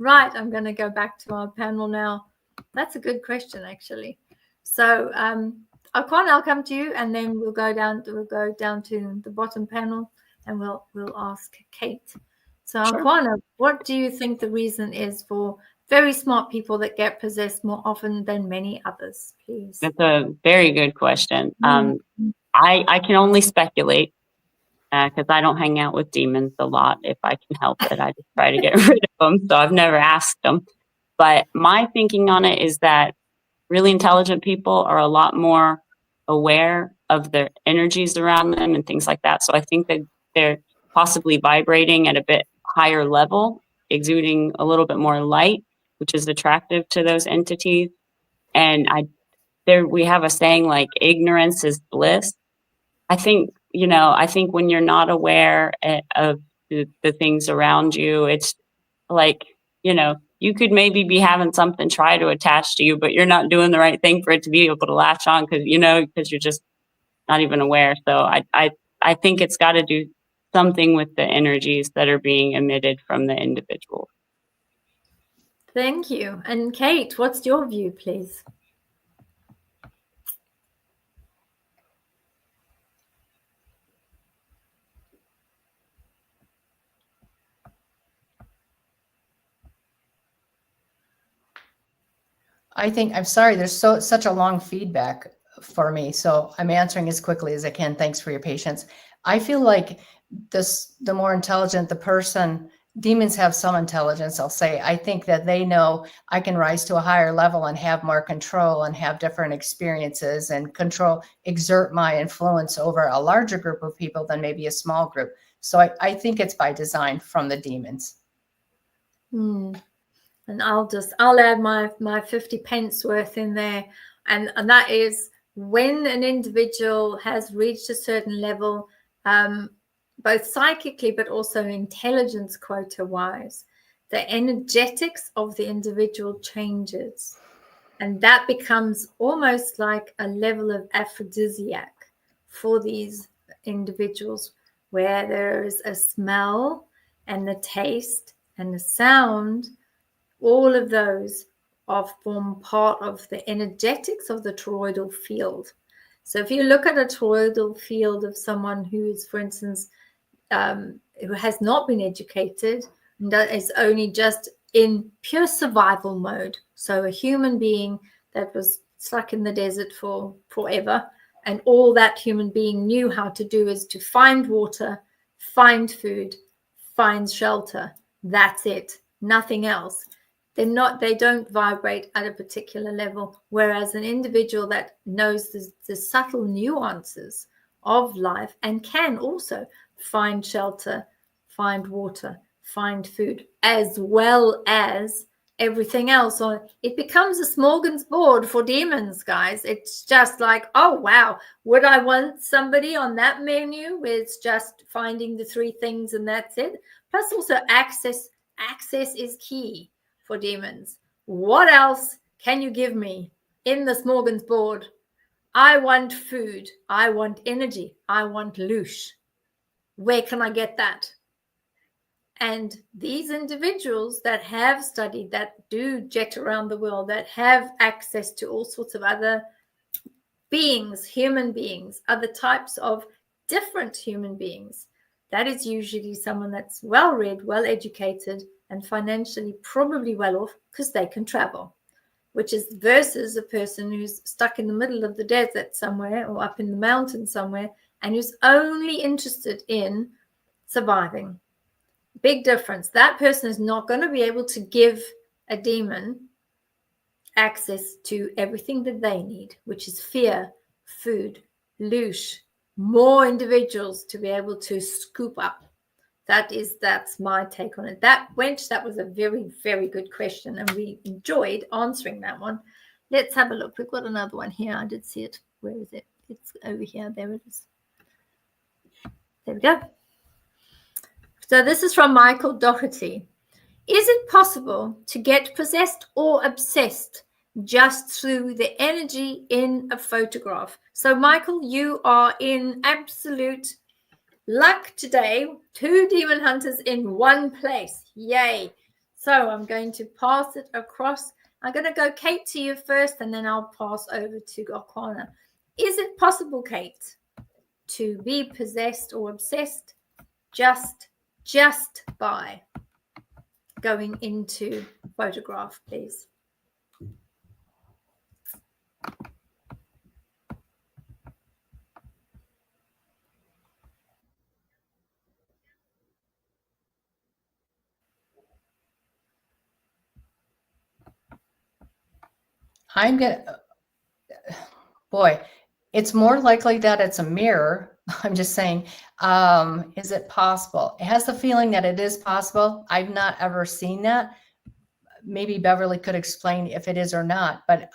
Right, I'm going to go back to our panel now. That's a good question, actually. So, Aquan, I'll come to you, and then we'll go down to the bottom panel, and we'll ask Kate. So, Sure. Aquana, what do you think the reason is for very smart people that get possessed more often than many others, please? That's a very good question. I can only speculate because I don't hang out with demons a lot. If I can help it, I just try to get rid of them. So I've never asked them. But my thinking on it is that really intelligent people are a lot more aware of their energies around them and things like that. So I think that they're possibly vibrating at a bit higher level, exuding a little bit more light, which is attractive to those entities. And we have a saying like ignorance is bliss. I think when you're not aware of the things around you, it's like, you could maybe be having something try to attach to you, but you're not doing the right thing for it to be able to latch on because you're just not even aware. So I think it's got to do something with the energies that are being emitted from the individual. Thank you. And Kate, what's your view, please? I think, I'm sorry, there's such a long feedback for me, so I'm answering as quickly as I can. Thanks for your patience. I feel like the more intelligent the person, demons have some intelligence, I'll say. I think that they know I can rise to a higher level and have more control and have different experiences and exert my influence over a larger group of people than maybe a small group. So I think it's by design from the demons. And I'll add my 50 pence worth in there. And that is when an individual has reached a certain level, both psychically, but also intelligence quota wise, the energetics of the individual changes. And that becomes almost like a level of aphrodisiac for these individuals, where there is a smell and the taste and the sound. All of those form part of the energetics of the toroidal field. So if you look at a toroidal field of someone who is, for instance, who has not been educated and is only just in pure survival mode, so a human being that was stuck in the desert for forever, and all that human being knew how to do is to find water, find food, find shelter. That's it, nothing else. They don't vibrate at a particular level, whereas an individual that knows the subtle nuances of life and can also find shelter, find water, find food, as well as everything else. So it becomes a smorgasbord for demons, guys. It's just like, oh wow, would I want somebody on that menu where it's just finding the three things and that's it? Plus also access is key for demons. What else can you give me in the smorgasbord? I want food. I want energy. I want loosh. Where can I get that? And these individuals that have studied, that do jet around the world, that have access to all sorts of other beings, human beings, other types of different human beings, that is usually someone that's well read, well educated, and financially probably well off because they can travel, which is versus a person who's stuck in the middle of the desert somewhere or up in the mountains somewhere and who's only interested in surviving. Big difference. That person is not going to be able to give a demon access to everything that they need, which is fear, food, loosh, more individuals to be able to scoop up. That's my take on it. That was a very, very good question, and we enjoyed answering that one. Let's have a look. We've got another one here. I did see it. Where is it? It's over here. There it is. There we go. So this is from Michael Doherty. Is it possible to get possessed or obsessed just through the energy in a photograph? So Michael, you are in absolute luck today. 2 demon hunters in one place. Yay. So I'm going to pass it across. I'm going to go, Kate, to you first, and then I'll pass over to Okwana. Is it possible, Kate, to be possessed or obsessed just by going into photograph, please? Boy, it's more likely that it's a mirror. I'm just saying, is it possible? It has the feeling that it is possible. I've not ever seen that. Maybe Beverly could explain if it is or not, but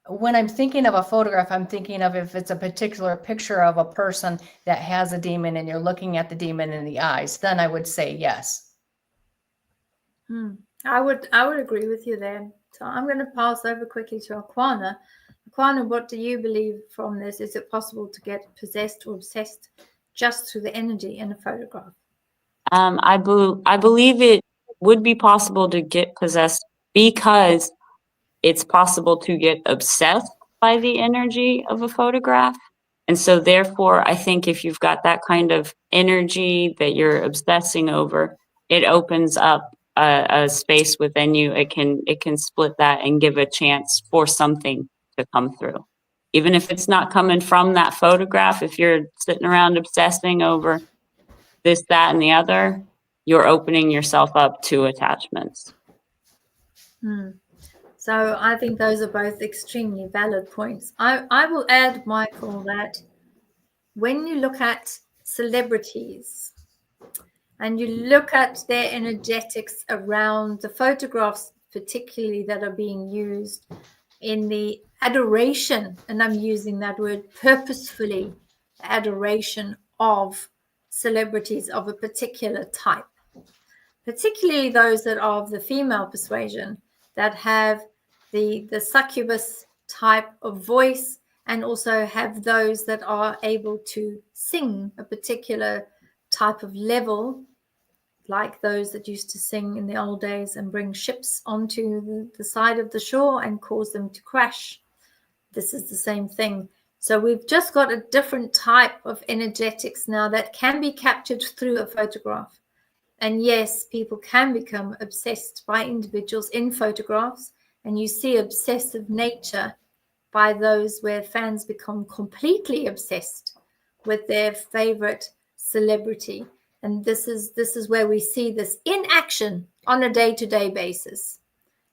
when I'm thinking of a photograph, I'm thinking of if it's a particular picture of a person that has a demon and you're looking at the demon in the eyes, then I would say yes. I would agree with you there. So I'm going to pass over quickly to Aquana. Aquana, what do you believe from this? Is it possible to get possessed or obsessed just through the energy in a photograph? I believe it would be possible to get possessed because it's possible to get obsessed by the energy of a photograph. And so therefore, I think if you've got that kind of energy that you're obsessing over, it opens up a space within you. It can split that and give a chance for something to come through. Even if it's not coming from that photograph, if you're sitting around obsessing over this, that, and the other, you're opening yourself up to attachments. So I think those are both extremely valid points. I will add, Michael, that when you look at celebrities and you look at their energetics around the photographs, particularly that are being used in the adoration, and I'm using that word purposefully, adoration of celebrities of a particular type, particularly those that are of the female persuasion, that have the succubus type of voice, and also have those that are able to sing a particular type of level, like those that used to sing in the old days and bring ships onto the side of the shore and cause them to crash. This is the same thing. So we've just got a different type of energetics now that can be captured through a photograph. And yes, people can become obsessed by individuals in photographs, and you see obsessive nature by those where fans become completely obsessed with their favorite celebrity. And this is where we see this in action on a day-to-day basis.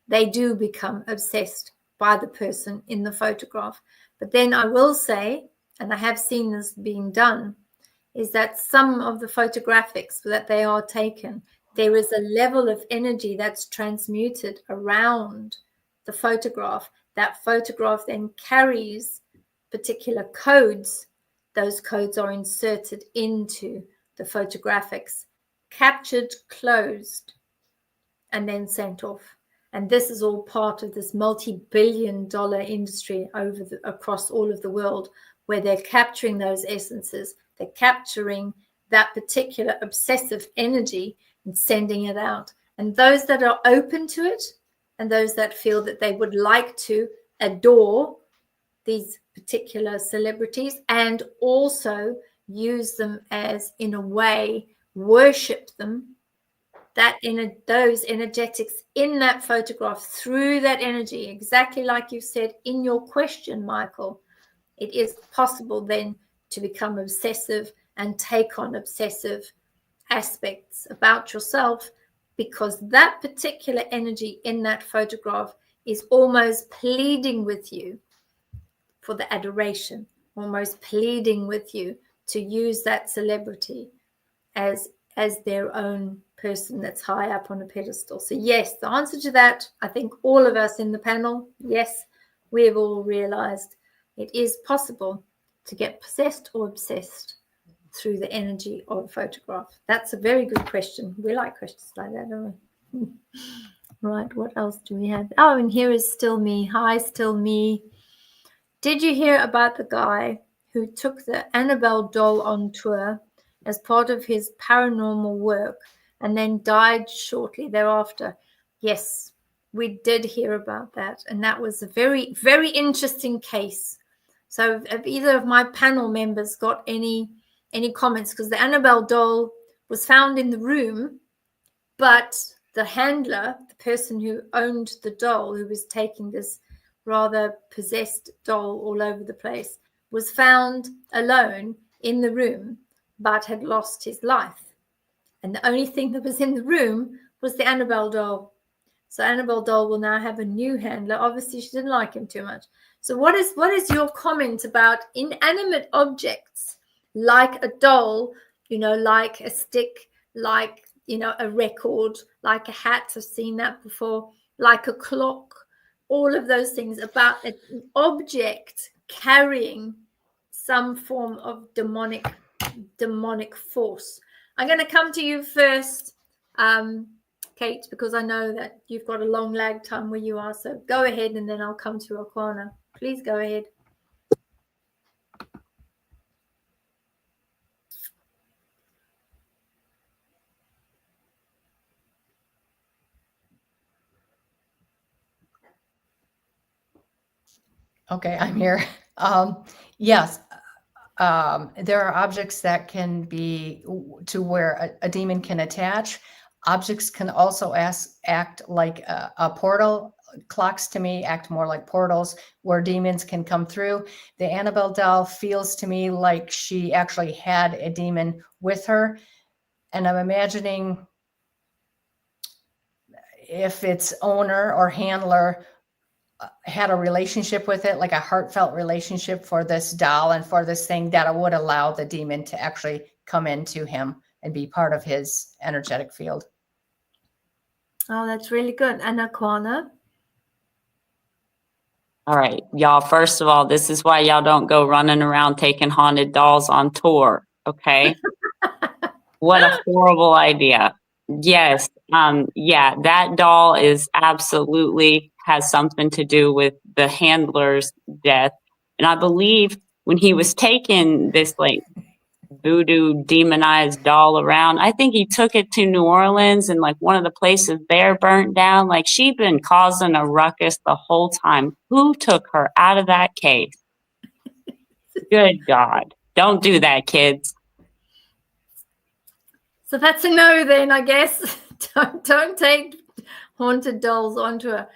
They do become obsessed by the person in the photograph. But then I will say, and I have seen this being done, is that some of the photographics that they are taken, there is a level of energy that's transmuted around the photograph. That photograph then carries particular codes. Those codes are inserted into the photographics, captured, closed, and then sent off. And this is all part of this multi-billion-dollar industry across all of the world, where they're capturing those essences. They're capturing that particular obsessive energy and sending it out. And those that are open to it, and those that feel that they would like to adore these particular celebrities and also use them as, in a way, worship them, those energetics in that photograph, through that energy, exactly like you said in your question, Michael, it is possible then to become obsessive and take on obsessive aspects about yourself, because that particular energy in that photograph is almost pleading with you for the adoration, almost pleading with you to use that celebrity as their own person that's high up on a pedestal. So yes, the answer to that, I think all of us in the panel, yes, we have all realized it is possible to get possessed or obsessed through the energy of a photograph. That's a very good question. We like questions like that, don't we? Right, what else do we have? Oh, and here is Still Me. Hi, Still Me. Did you hear about the guy who took the Annabelle doll on tour as part of his paranormal work and then died shortly thereafter? Yes, we did hear about that. And that was a very, very interesting case. So have either of my panel members got any comments? Because the Annabelle doll was found in the room, but the handler, the person who owned the doll, who was taking this rather possessed doll all over the place, was found alone in the room, but had lost his life. And the only thing that was in the room was the Annabelle doll. So Annabelle doll will now have a new handler. Obviously, she didn't like him too much. So what is your comment about inanimate objects like a doll, like a stick, like, a record, like a hat? I've seen that before, like a clock, all of those things about an object carrying some form of demonic force. I'm going to come to you first, Kate, because I know that you've got a long lag time where you are. So go ahead, and then I'll come to Aquana. Please go ahead. Okay, I'm here. Yes, there are objects that can be to where a demon can attach. Objects can also act like a portal. Clocks to me act more like portals where demons can come through. The Annabelle doll feels to me like she actually had a demon with her. And I'm imagining if its owner or handler had a relationship with it, like a heartfelt relationship for this doll and for this thing, that it would allow the demon to actually come into him and be part of his energetic field. Oh, that's really good. And Aquana? All right, y'all. First of all, this is why y'all don't go running around taking haunted dolls on tour. Okay. What a horrible idea. Yes. Yeah, that doll is absolutely has something to do with the handler's death. And I believe when he was taking this like voodoo demonized doll around, I think he took it to New Orleans and like one of the places there burnt down. Like she'd been causing a ruckus the whole time. Who took her out of that case? Good God. Don't do that, kids. So that's a no then, I guess. Don't take haunted dolls onto her.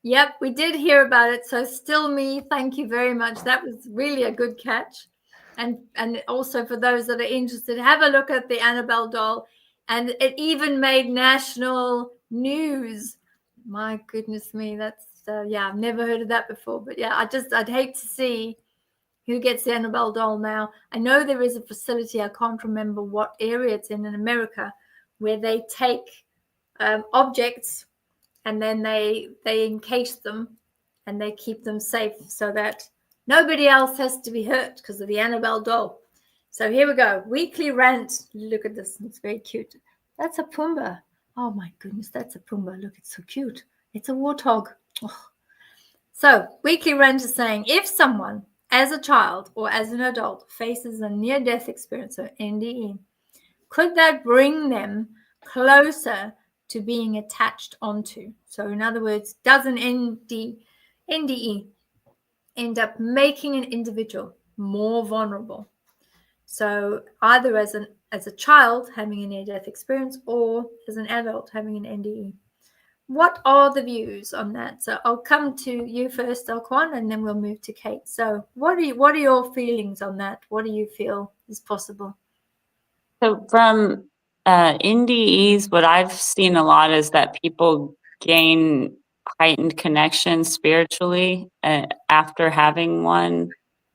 Yep, we did hear about it. So still me, thank you very much. That was really a good catch. And also for those that are interested, have a look at the Annabelle doll. And it even made national news. My goodness me, that's yeah, I've never heard of that before. But yeah, I'd hate to see who gets the Annabelle doll now. I know there is a facility, I can't remember what area it's in America, where they take objects and then they encase them and they keep them safe so that nobody else has to be hurt because of the Annabelle doll. So here we go. Weekly rant. Look at this. It's very cute. That's a Pumbaa. Oh my goodness, that's a Pumbaa. Look, it's so cute. It's a warthog. Oh. So weekly rant is saying, if someone as a child or as an adult faces a near-death experience, or NDE, could that bring them closer to being attached onto? So in other words, does an NDE end up making an individual more vulnerable? So either as a child having a near-death experience or as an adult having an NDE. What are the views on that? So I'll come to you first, Alquan, and then we'll move to Kate. So what are your feelings on that? What do you feel is possible? So from NDEs, what I've seen a lot is that people gain heightened connection spiritually after having one.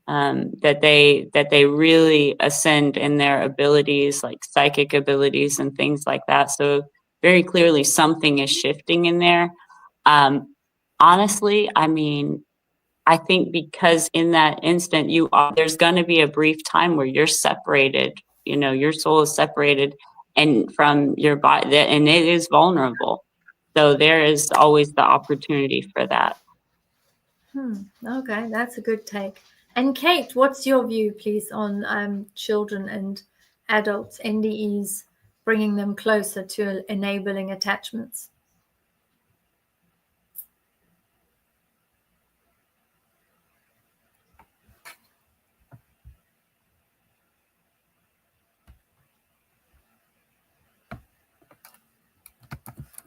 That they really ascend in their abilities, like psychic abilities and things like that. So very clearly something is shifting in there. Honestly, I mean, I think because in that instant there's going to be a brief time where you're separated, you know, your soul is separated and from your body, and it is vulnerable. So there is always the opportunity for that. Okay, that's a good take. And Kate, what's your view, please, on children and adults, NDEs, bringing them closer to enabling attachments?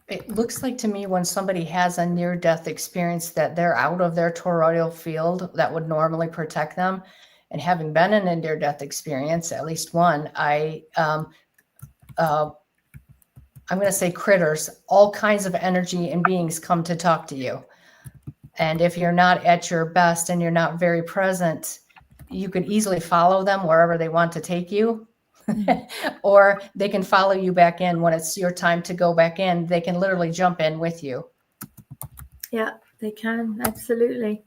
It looks like to me when somebody has a near-death experience that they're out of their toroidal field that would normally protect them. And having been in a near-death experience, at least one, I'm going to say critters, all kinds of energy and beings come to talk to you. And if you're not at your best and you're not very present, you could easily follow them wherever they want to take you. Or they can follow you back in when it's your time to go back in. They can literally jump in with you. Yeah, They can, absolutely.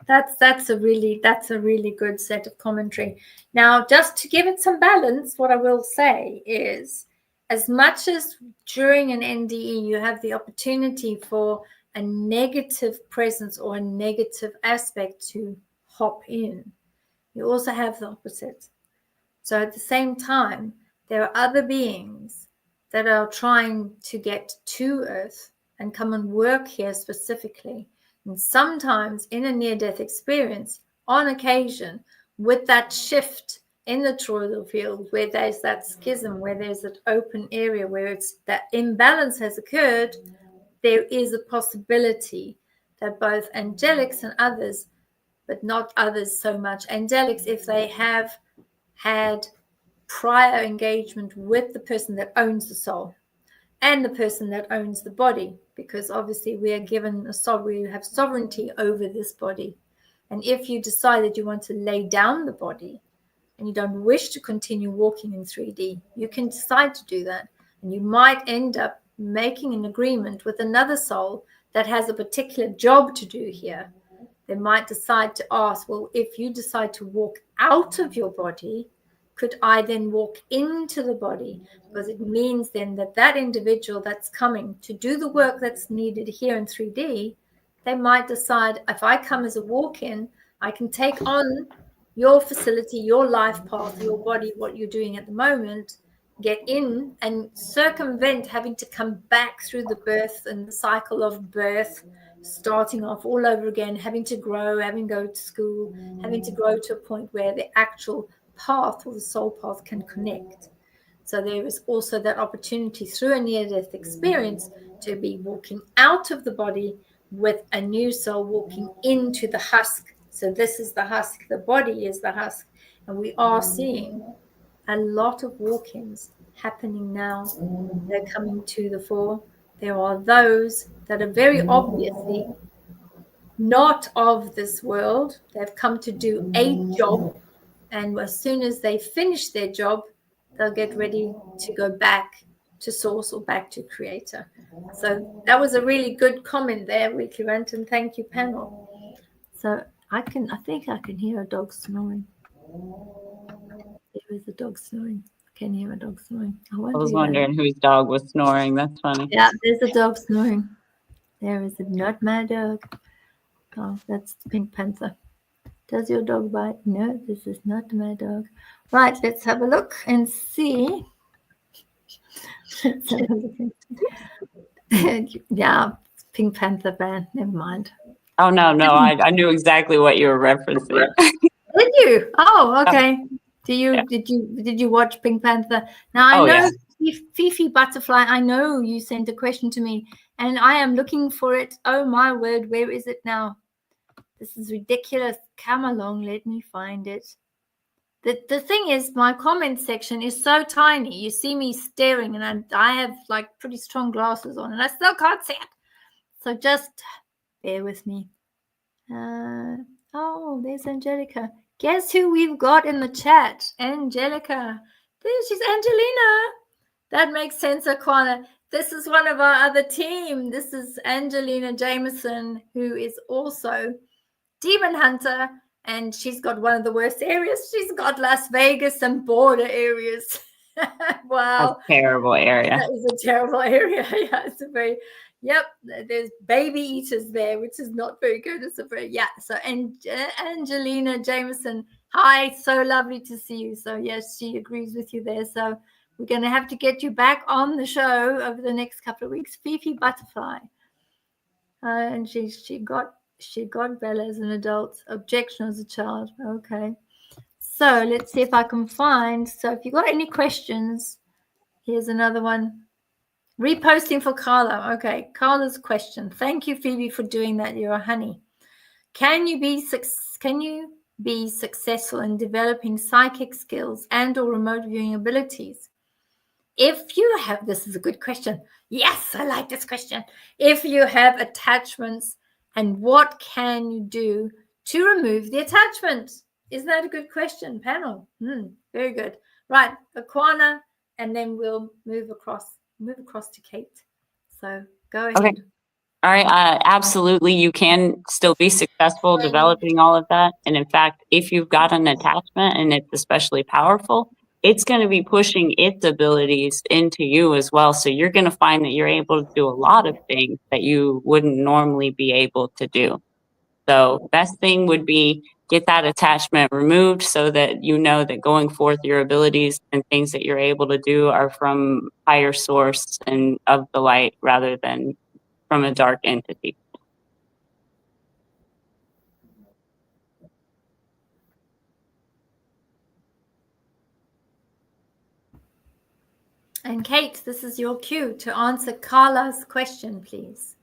That's a really good set of commentary. Now, just to give it some balance, what I will say is, as much as during an NDE you have the opportunity for a negative presence or a negative aspect to hop in, you also have the opposite. So at the same time, there are other beings that are trying to get to Earth and come and work here specifically. And sometimes in a near-death experience, on occasion, with that shift in the toroidal field, where there's that schism, where there's that open area, where it's that imbalance has occurred, there is a possibility that both angelics and others, but not others so much, angelics, if they have had prior engagement with the person that owns the soul and the person that owns the body, because obviously we are given a soul, we have sovereignty over this body. And if you decide that you want to lay down the body and you don't wish to continue walking in 3D, you can decide to do that. And you might end up making an agreement with another soul that has a particular job to do here. They might decide to ask, well, if you decide to walk out of your body, could I then walk into the body? Because it means then that that individual that's coming to do the work that's needed here in 3D, they might decide, if I come as a walk-in, I can take on your facility, your life path, your body, what you're doing at the moment, get in and circumvent having to come back through the birth and the cycle of birth, starting off all over again, having to grow, having to go to school, having to grow to a point where the actual path or the soul path can connect. So there is also that opportunity through a near-death experience to be walking out of the body with a new soul walking into the husk. So this is the husk, the body is the husk. And we are seeing a lot of walk-ins happening now. They're coming to the fore. There are those that are very obviously not of this world. They've come to do a job, and as soon as they finish their job, they'll get ready to go back to source or back to creator. So that was a really good comment there, Weekly Rant, and thank you, panel. So I think I can hear a dog snoring. There is a dog snoring. I can hear a dog snoring. I was wondering whose dog was snoring. That's funny. Yeah, there's a dog snoring. There is not my dog. Oh, that's the Pink Panther. Does your dog bite? No, this is not my dog. Right, let's have a look and see. Let's have a look. Yeah, Pink Panther band. Never mind. Oh no, I knew exactly what you were referencing. Did you? Oh, okay. Did you watch Pink Panther? Now I know Fifi Butterfly. I know you sent a question to me, and I am looking for it. Oh my word, where is it now? This is ridiculous. Come along, let me find it. The thing is, my comment section is so tiny. You see me staring, and I have like pretty strong glasses on, and I still can't see it. So just bear with me. Oh, there's Angelica. Guess who we've got in the chat? Angelica. She's Angelina. That makes sense, Aquana. This is one of our other team. This is Angelina Jameson, who is also Demon Hunter, and she's got one of the worst areas. She's got Las Vegas and border areas. Wow. That's a terrible area. That is a terrible area. Yeah, it's a very, yep, there's baby eaters there, which is not very good. It's a very, yeah. So, and Angelina Jameson, hi, so lovely to see you. So, yes, she agrees with you there. So, we're going to have to get you back on the show over the next couple of weeks. Fifi Butterfly. And she got Bella as an adult, objection as a child. Okay. So let's see if I can find. So if you got any questions, here's another one. Reposting for Carla. Okay, Carla's question. Thank you, Phoebe, for doing that. You're a honey. Can you be successful in developing psychic skills and or remote viewing abilities? If you have, this is a good question. Yes, I like this question. If you have attachments, and what can you do to remove the attachment? Isn't that a good question, panel? Very good. Right, Aquana, and then we'll move across to Kate. So go ahead. Okay. All right, absolutely. You can still be successful developing all of that. And in fact, if you've got an attachment and it's especially powerful, it's going to be pushing its abilities into you as well. So you're going to find that you're able to do a lot of things that you wouldn't normally be able to do. So best thing would be get that attachment removed so that you know that going forth your abilities and things that you're able to do are from higher source and of the light rather than from a dark entity. And Kate, this is your cue to answer Carla's question, please.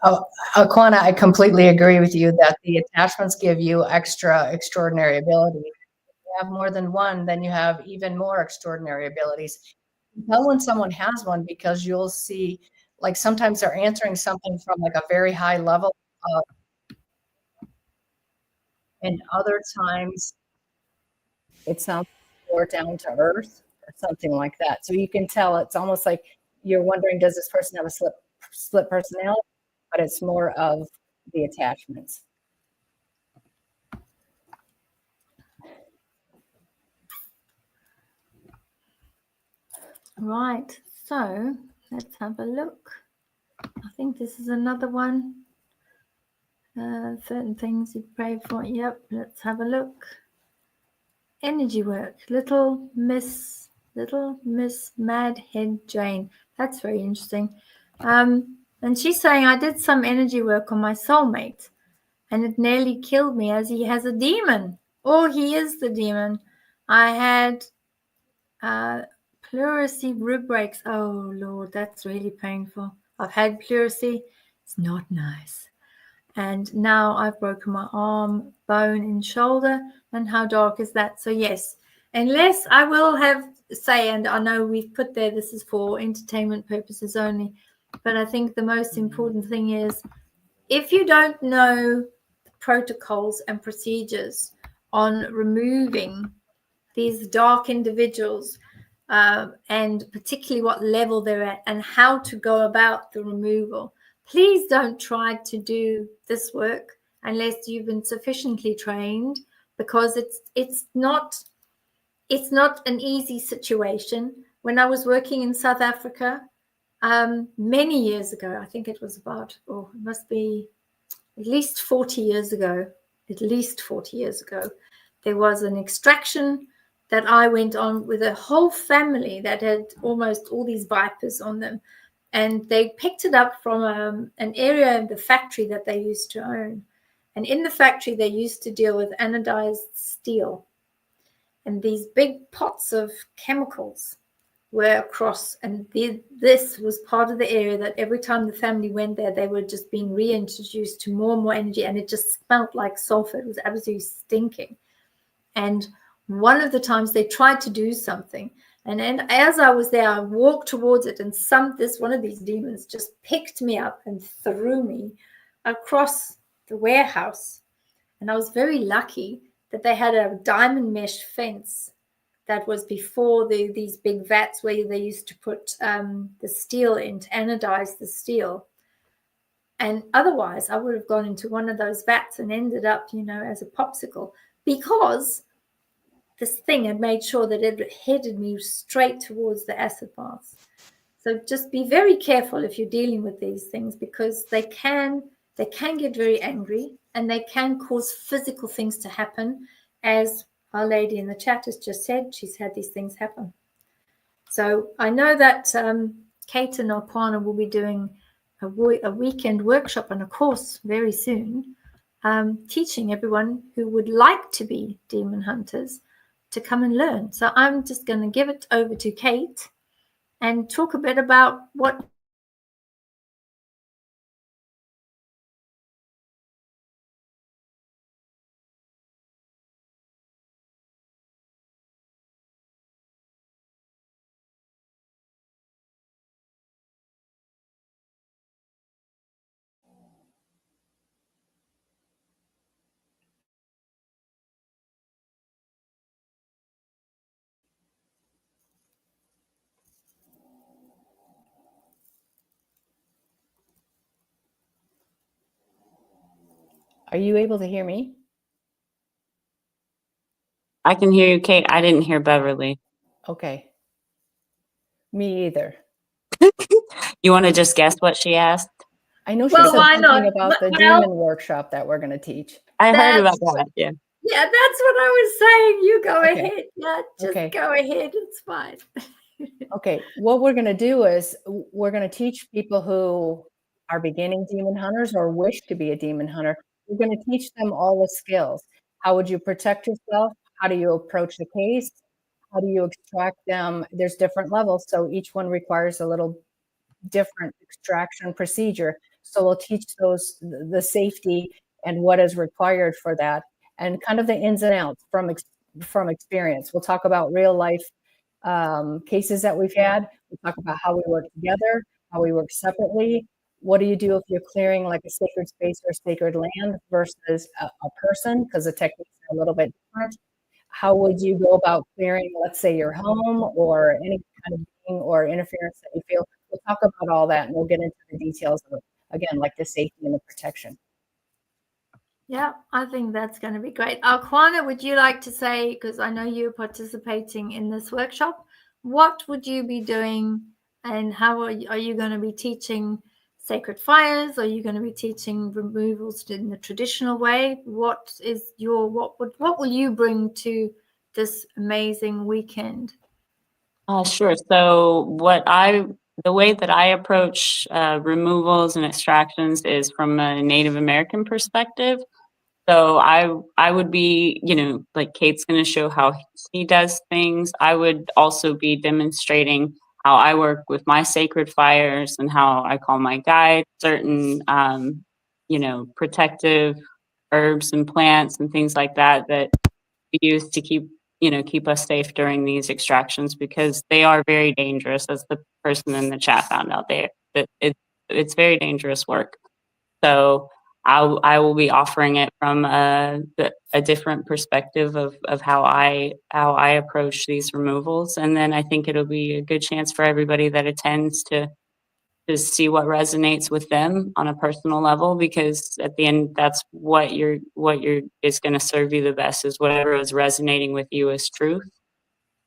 Oh, Aquana, I completely agree with you that the attachments give you extra extraordinary ability. If you have more than one, then you have even more extraordinary abilities. You tell when someone has one because you'll see, like sometimes they're answering something from like a very high level, and other times it sounds more down to earth or something like that. So you can tell it's almost like you're wondering, does this person have a split personality? But it's more of the attachments. Right, so let's have a look. I think this is another one. Certain things you pray for. Yep, let's have a look. Energy work. Little Miss Madhead Jane. That's very interesting. And she's saying, I did some energy work on my soulmate and it nearly killed me as he has a demon. Or he is the demon. I had pleurisy rib breaks. Oh, Lord, that's really painful. I've had pleurisy. It's not nice. And now I've broken my arm, bone in shoulder. And how dark is that? So, yes, unless I will have say, and I know we've put there, this is for entertainment purposes only. But I think the most important thing is if you don't know the protocols and procedures on removing these dark individuals, and particularly what level they're at and how to go about the removal, please don't try to do this work unless you've been sufficiently trained, because it's not an easy situation. When I was working in South Africa many years ago, I think it was about, it must be at least 40 years ago, there was an extraction that I went on with a whole family that had almost all these vipers on them. And they picked it up from an area of the factory that they used to own. And in the factory, they used to deal with anodized steel. And these big pots of chemicals were across. And this was part of the area that every time the family went there, they were just being reintroduced to more and more energy. And it just smelled like sulfur. It was absolutely stinking. And one of the times they tried to do something, and then as I was there, I walked towards it, and one of these demons just picked me up and threw me across the warehouse. And I was very lucky that they had a diamond mesh fence that was before these big vats where they used to put the steel in to anodize the steel. And otherwise, I would have gone into one of those vats and ended up, as a popsicle, because this thing had made sure that it headed me straight towards the acid baths. So just be very careful if you're dealing with these things, because they can get very angry and they can cause physical things to happen, as our lady in the chat has just said. She's had these things happen. So I know that Kate and Alpana will be doing a weekend workshop and a course very soon, teaching everyone who would like to be demon hunters to come and learn. So I'm just going to give it over to Kate and talk a bit about what Are you able to hear me? I can hear you, Kate. I didn't hear Beverly. Okay. Me either. You want to just guess what she asked? I know she Well, said why something not? about the Well, demon workshop that we're going to teach. I heard about that's that. Yeah. yeah, that's what I was saying. You go Okay. ahead. Yeah, just Okay. go ahead. It's fine. Okay. What we're going to do is we're going to teach people who are beginning demon hunters or wish to be a demon hunter. We're going to teach them all the skills. How would you protect yourself? How do you approach the case? How do you extract them? There's different levels, so each one requires a little different extraction procedure. So we'll teach those the safety and what is required for that, and kind of the ins and outs from experience. We'll talk about real life cases that we've had. We'll talk about how we work together, how we work separately. What do you do if you're clearing like a sacred space or sacred land versus a person? Because the techniques are a little bit different. How would you go about clearing, let's say, your home or any kind of being or interference that you feel? We'll talk about all that and we'll get into the details of, again, like the safety and the protection. Yeah, I think that's going to be great. Alquana, would you like to say, because I know you're participating in this workshop, what would you be doing and how are you going to be teaching sacred fires? Are you going to be teaching removals in the traditional way? What will you bring to this amazing weekend? Sure. So the way that I approach removals and extractions is from a Native American perspective. So I would be, like Kate's going to show how he does things. I would also be demonstrating how I work with my sacred fires and how I call my guides certain, protective herbs and plants and things like that we use to keep us safe during these extractions because they are very dangerous, as the person in the chat found out. It's very dangerous work. So I will be offering it from a different perspective of how I approach these removals, and then I think it'll be a good chance for everybody that attends to see what resonates with them on a personal level, because at the end that's what is going to serve you the best, is whatever is resonating with you as truth.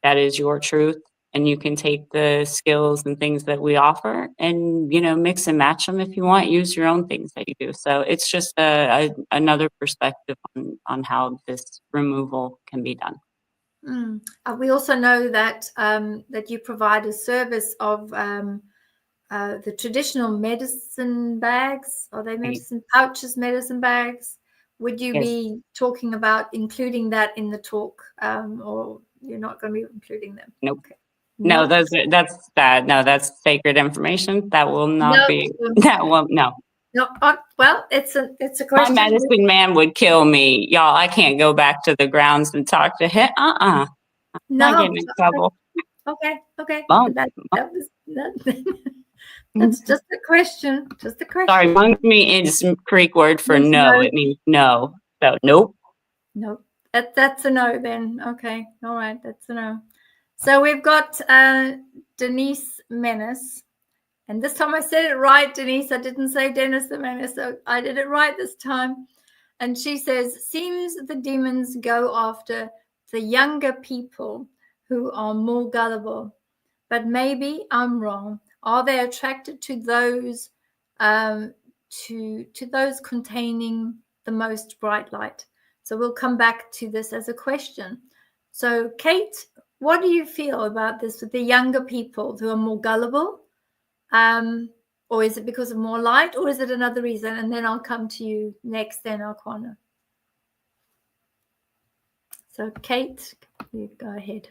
That is your truth, and you can take the skills and things that we offer and mix and match them if you want. Use your own things that you do. So it's just another perspective on how this removal can be done. We also know that that you provide a service of the traditional medicine bags. Are they medicine pouches, medicine bags? Would you be talking about including that in the talk, or you're not going to be including them? Nope. Okay. No, that's bad. No, that's sacred information. That will not be. That won't. No. No. Well, it's a question. My medicine man would kill me, y'all. I can't go back to the grounds and talk to him. I'm not getting in trouble. Okay. Bon. That was that's just a question. Just a question. Sorry, Mungme is Creek word for no. It means no. So nope. Nope. That's a no then. Okay. All right. That's a no. So we've got Denise Menace. And this time I said it right, Denise. I didn't say Dennis the Menace. So I did it right this time. And she says, seems the demons go after the younger people who are more gullible. But maybe I'm wrong. Are they attracted to those to those containing the most bright light? So we'll come back to this as a question. So Kate, what do you feel about this with the younger people who are more gullible? Or is it because of more light, or is it another reason? And then I'll come to you next, then Alquana. So Kate, you go ahead.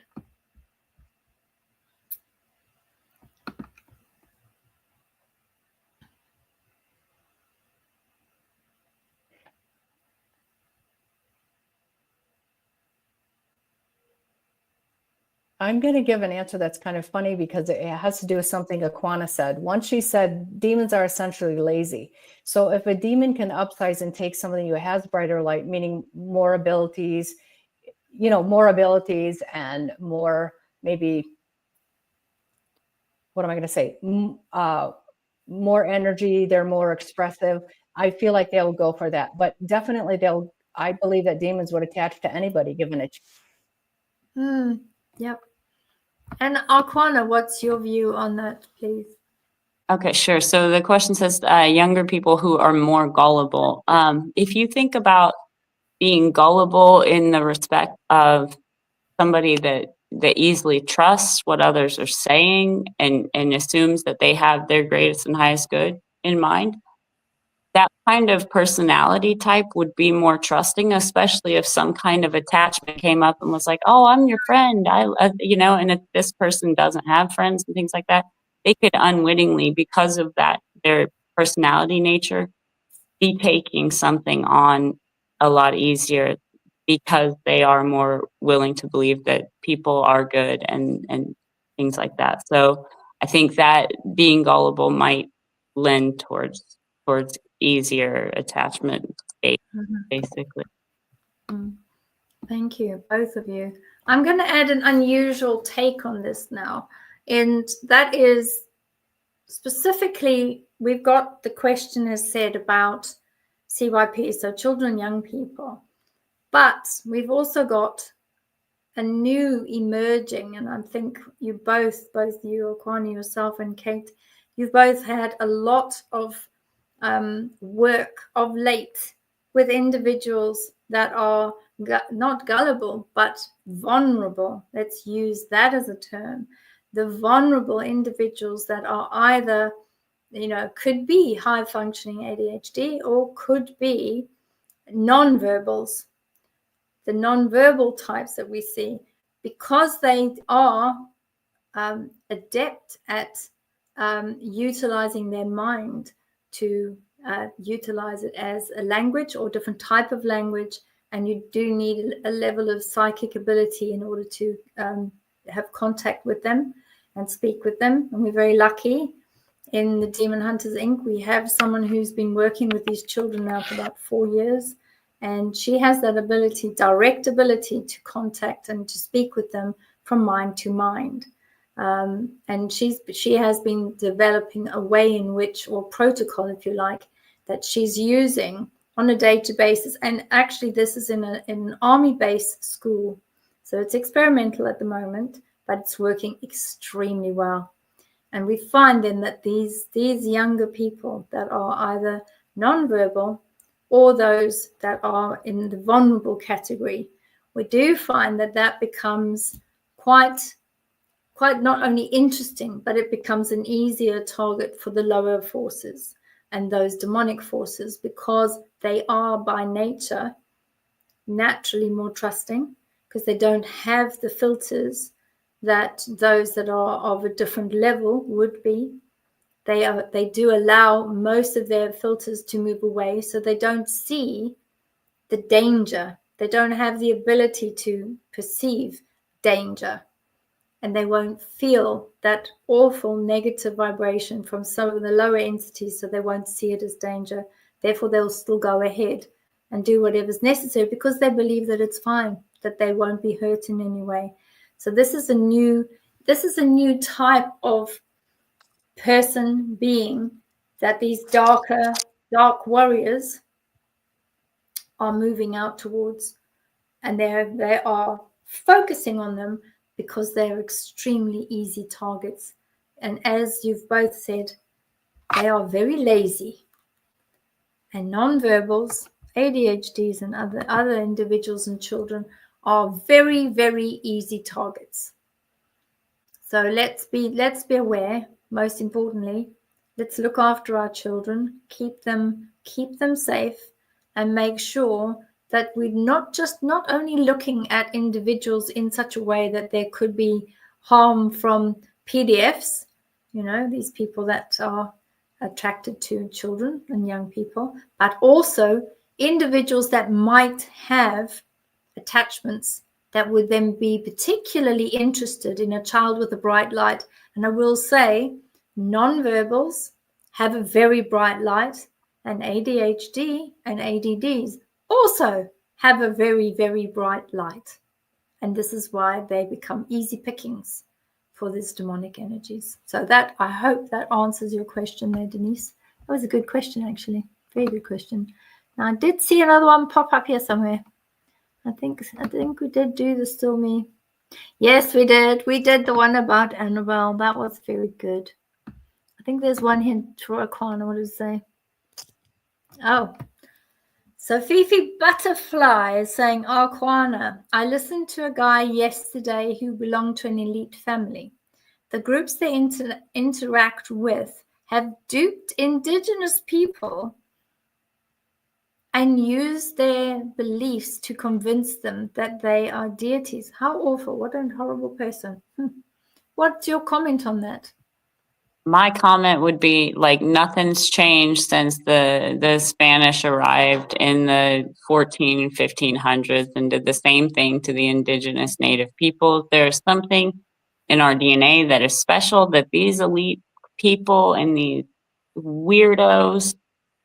I'm going to give an answer that's kind of funny because it has to do with something Aquana said. Once she said demons are essentially lazy. So if a demon can upsize and take something who has brighter light, meaning more abilities, and more, maybe, what am I going to say? More energy, they're more expressive. I feel like they'll go for that. But definitely I believe that demons would attach to anybody given a chance. Yep. And Arquana, what's your view on that, please? Okay, sure. So the question says younger people who are more gullible. If you think about being gullible in the respect of somebody that easily trusts what others are saying and assumes that they have their greatest and highest good in mind, that kind of personality type would be more trusting, especially if some kind of attachment came up and was like, "Oh, I'm your friend." And if this person doesn't have friends and things like that, they could unwittingly, because of that, their personality nature, be taking something on a lot easier because they are more willing to believe that people are good and things like that. So I think that being gullible might lend towards easier attachment state, basically. Thank you, both of you. I'm going to add an unusual take on this now, and that is specifically, we've got the question has said about CYP, so children and young people, but we've also got a new emerging, and I think you both you, Aquani, yourself, and Kate, you've both had a lot of work of late with individuals that are not gullible, but vulnerable. Let's use that as a term. The vulnerable individuals that are either, could be high functioning ADHD or could be non-verbals, the non-verbal types that we see, because they are adept at utilizing their mind to utilize it as a language or different type of language. And you do need a level of psychic ability in order to have contact with them and speak with them. And we're very lucky in the Demon Hunters Inc. We have someone who's been working with these children now for about 4 years. And she has that ability, direct ability to contact and to speak with them from mind to mind. And she has been developing a way in which, or protocol, if you like, that she's using on a day-to-day basis. And actually, this is in an army-based school, so it's experimental at the moment, but it's working extremely well. And we find then that these younger people that are either non-verbal or those that are in the vulnerable category, we do find that becomes quite not only interesting, but it becomes an easier target for the lower forces and those demonic forces, because they are by nature naturally more trusting, because they don't have the filters that those that are of a different level would be. They do allow most of their filters to move away, so they don't see the danger. They don't have the ability to perceive danger, and they won't feel that awful negative vibration from some of the lower entities, so they won't see it as danger. Therefore, they'll still go ahead and do whatever's necessary because they believe that it's fine, that they won't be hurt in any way. So this is a new type of person, being, that these dark warriors are moving out towards, and they are focusing on them because they're extremely easy targets. And as you've both said, they are very lazy. And non-verbals, ADHDs, and other individuals and children are very, very easy targets. So let's be aware. Most importantly, let's look after our children, keep them safe, and make sure that we're not only looking at individuals in such a way that there could be harm from PDFs, these people that are attracted to children and young people, but also individuals that might have attachments that would then be particularly interested in a child with a bright light. And I will say, non-verbals have a very bright light, and ADHD and ADDs also have a very, very bright light. And this is why they become easy pickings for these demonic energies. So I hope that answers your question there, Denise. That was a good question, actually. Very good question. Now, I did see another one pop up here somewhere. I think we did do the Still Me. Yes, we did. We did the one about Annabelle. That was very good. I think there's one here for Aquana. What does it say? Oh. So Fifi Butterfly is saying, Aquana, I listened to a guy yesterday who belonged to an elite family. The groups they interact with have duped indigenous people and used their beliefs to convince them that they are deities. How awful. What a horrible person. What's your comment on that? My comment would be like nothing's changed since the Spanish arrived in the 1500s and did the same thing to the indigenous native peoples. There's something in our DNA that is special that these elite people and these weirdos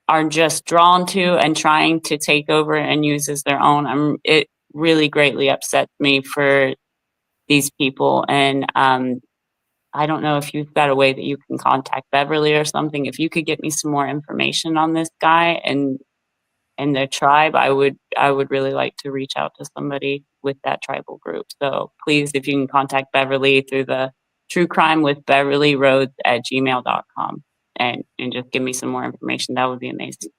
are just drawn to and trying to take over and use as their own. It really greatly upsets me for these people. And I don't know if you've got a way that you can contact Beverly or something. If you could get me some more information on this guy and their tribe, I would really like to reach out to somebody with that tribal group. So please, if you can contact Beverly through the truecrimeWithBeverlyRhodes@gmail.com and just give me some more information, that would be amazing.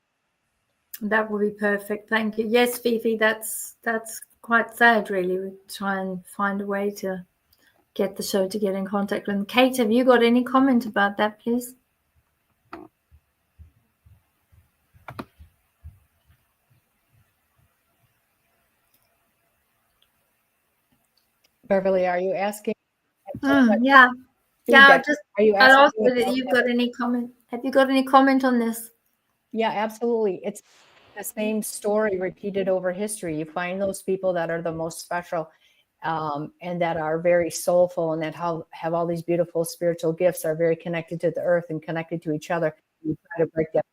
That would be perfect. Thank you. Yes, Fifi, that's quite sad, really. We try and find a way to get the show to get in contact with them. Kate, have you got any comment about that, please? Beverly, are you asking? Yeah. Feedback. Just are you I'd asking ask whether you've got any comment. Have you got any comment on this? Yeah, absolutely. It's the same story repeated over history. You find those people that are the most special and that are very soulful and that have all these beautiful spiritual gifts, are very connected to the earth and connected to each other. You try to break that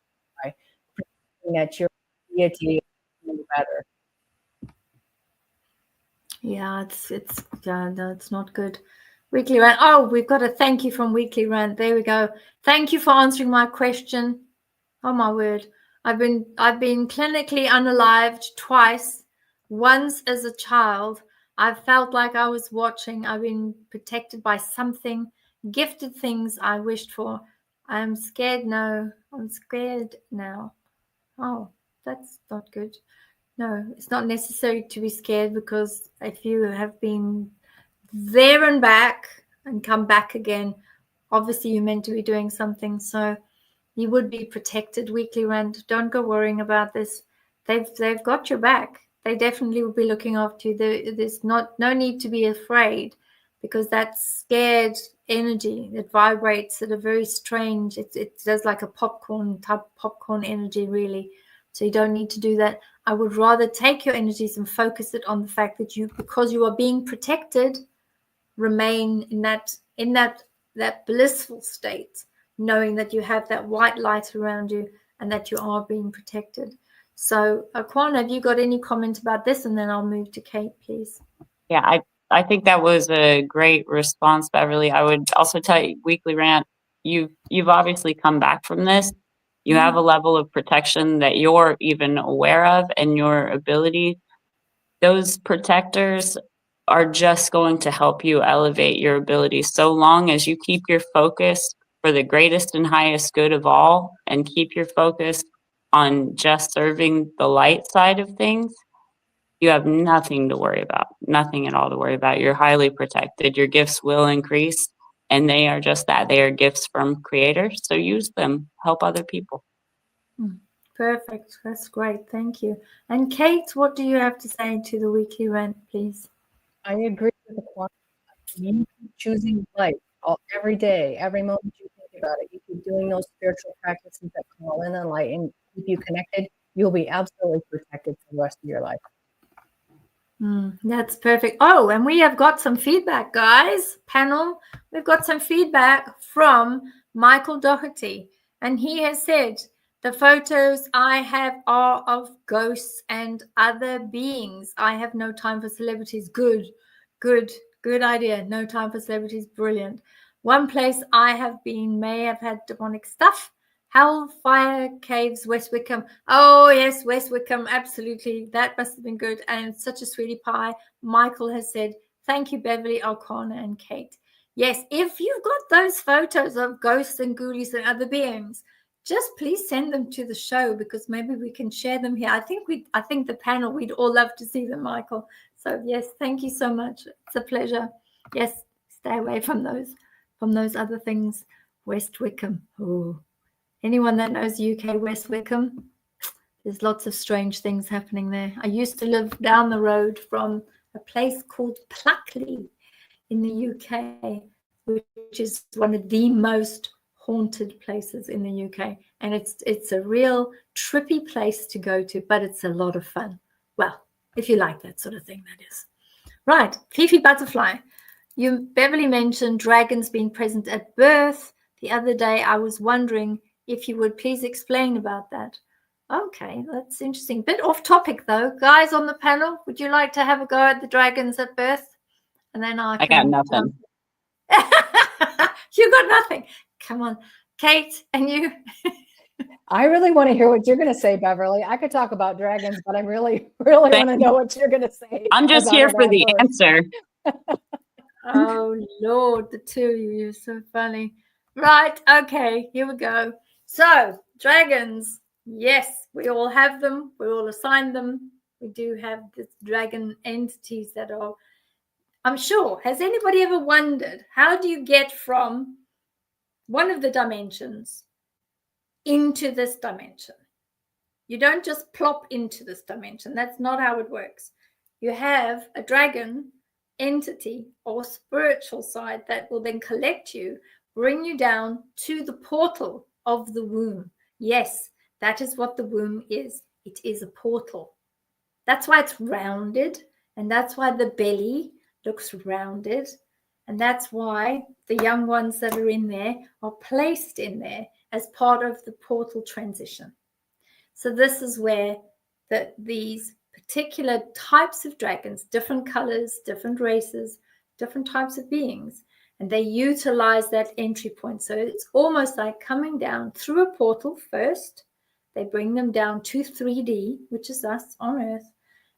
by pretending that your deity is better. Yeah, it's not good. Weekly Rant. Oh, we've got a thank you from Weekly Rant. There we go. Thank you for answering my question. Oh my word. I've been clinically unalived twice. Once as a child. I felt like I was watching. I've been protected by something, gifted things I wished for. I'm scared now. I'm scared now. Oh, that's not good. No, it's not necessary to be scared, because if you have been there and back and come back again, obviously you're meant to be doing something. So you would be protected. Weekly Rant. Don't go worrying about this. They've got your back. They definitely will be looking after you. There's no need to be afraid, because that scared energy, it vibrates at a very strange. It does like a popcorn energy, really. So you don't need to do that. I would rather take your energies and focus it on the fact that because you are being protected, remain in that blissful state, knowing that you have that white light around you and that you are being protected. So, Aquana, have you got any comment about this? And then I'll move to Kate, please. Yeah, I think that was a great response, Beverly. I would also tell you, Weekly Rant, you've obviously come back from this. You have a level of protection that you're even aware of, and your ability. Those protectors are just going to help you elevate your ability, so long as you keep your focus for the greatest and highest good of all, and keep your focus on just serving the light side of things. You have nothing to worry about, nothing at all to worry about. You're highly protected. Your gifts will increase, and they are just that. They are gifts from Creator. So use them, help other people. Perfect. That's great. Thank you. And Kate, what do you have to say to the Weekly Rant, please? I agree with the quantum. You keep choosing light every day, every moment you think about it. You keep doing those spiritual practices that call in the light and keep you connected. You'll be absolutely protected for the rest of your life. That's perfect. Oh, and we have got some feedback, guys. Panel, we've got some feedback from Michael Doherty. And he has said, the photos I have are of ghosts and other beings. I have no time for celebrities. Good idea. No time for celebrities. Brilliant. One place I have been may have had demonic stuff. Hellfire Caves, West Wickham. Oh, yes, West Wickham. Absolutely. That must have been good. And such a sweetie pie. Michael has said, thank you, Beverly, Alcona, and Kate. Yes, if you've got those photos of ghosts and ghoulies and other beings, just please send them to the show because maybe we can share them here. I think the panel, we'd all love to see them, Michael. So yes, thank you so much. It's a pleasure. Yes, stay away from those other things. West Wickham. Oh. Anyone that knows UK West Wickham, there's lots of strange things happening there. I used to live down the road from a place called Pluckley in the UK, which is one of the most haunted places in the UK. And it's a real trippy place to go to, but it's a lot of fun. Well, if you like that sort of thing, that is. Right, Fifi Butterfly. Beverly mentioned dragons being present at birth. The other day, I was wondering if you would please explain about that. Okay, that's interesting. Bit off topic though. Guys on the panel, would you like to have a go at the dragons at birth? And then I got nothing. You got nothing. Come on, Kate, and you. I really want to hear what you're going to say, Beverly. I could talk about dragons, but I really want to know what you're going to say. I'm just here for the answer. Oh, Lord, the two of you, you're so funny. Right, okay, here we go. So, dragons, yes, we all have them. We all assign them. We do have the dragon entities that are, I'm sure, has anybody ever wondered, how do you get from one of the dimensions into this dimension? You don't just plop into this dimension. That's not how it works. You have a dragon entity or spiritual side that will then collect you, bring you down to the portal of the womb. Yes, that is what the womb is. It is a portal. That's why it's rounded, and that's why the belly looks rounded, and that's why the young ones that are in there are placed in there as part of the portal transition. So this is where these particular types of dragons, different colors, different races, different types of beings, and they utilize that entry point. So it's almost like coming down through a portal first. They bring them down to 3D, which is us on Earth.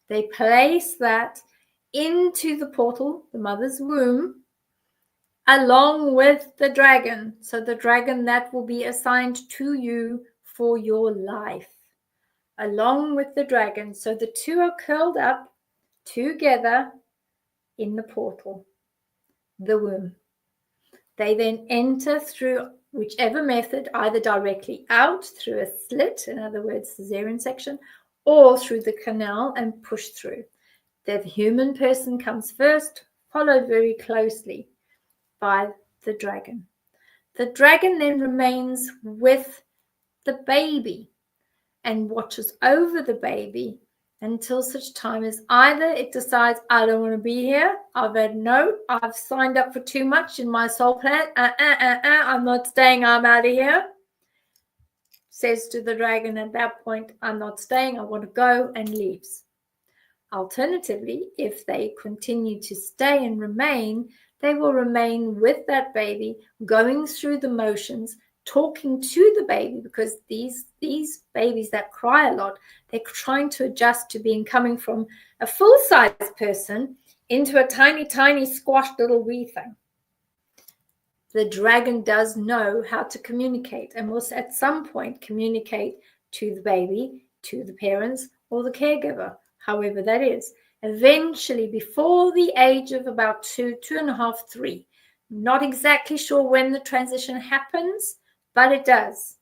They place that into the portal, the mother's womb, along with the dragon. So the dragon that will be assigned to you for your life, along with the dragon. So the two are curled up together in the portal, the womb. They then enter through whichever method, either directly out through a slit, in other words, cesarean section, or through the canal and push through. The human person comes first, followed very closely by the dragon. The dragon then remains with the baby and watches over the baby until such time as either it decides, I don't want to be here, I've signed up for too much in my soul planet, I'm not staying, I'm out of here, says to the dragon at that point, I'm not staying, I want to go, and leaves. Alternatively, if they continue to stay and remain, they will remain with that baby, going through the motions, talking to the baby, because these babies that cry a lot, they're trying to adjust to coming from a full-size person into a tiny squashed little wee thing. The dragon does know how to communicate and will at some point communicate to the baby, to the parents, or the caregiver, however that is. Eventually, before the age of about 2.5, 3, not exactly sure when the transition happens, but it does.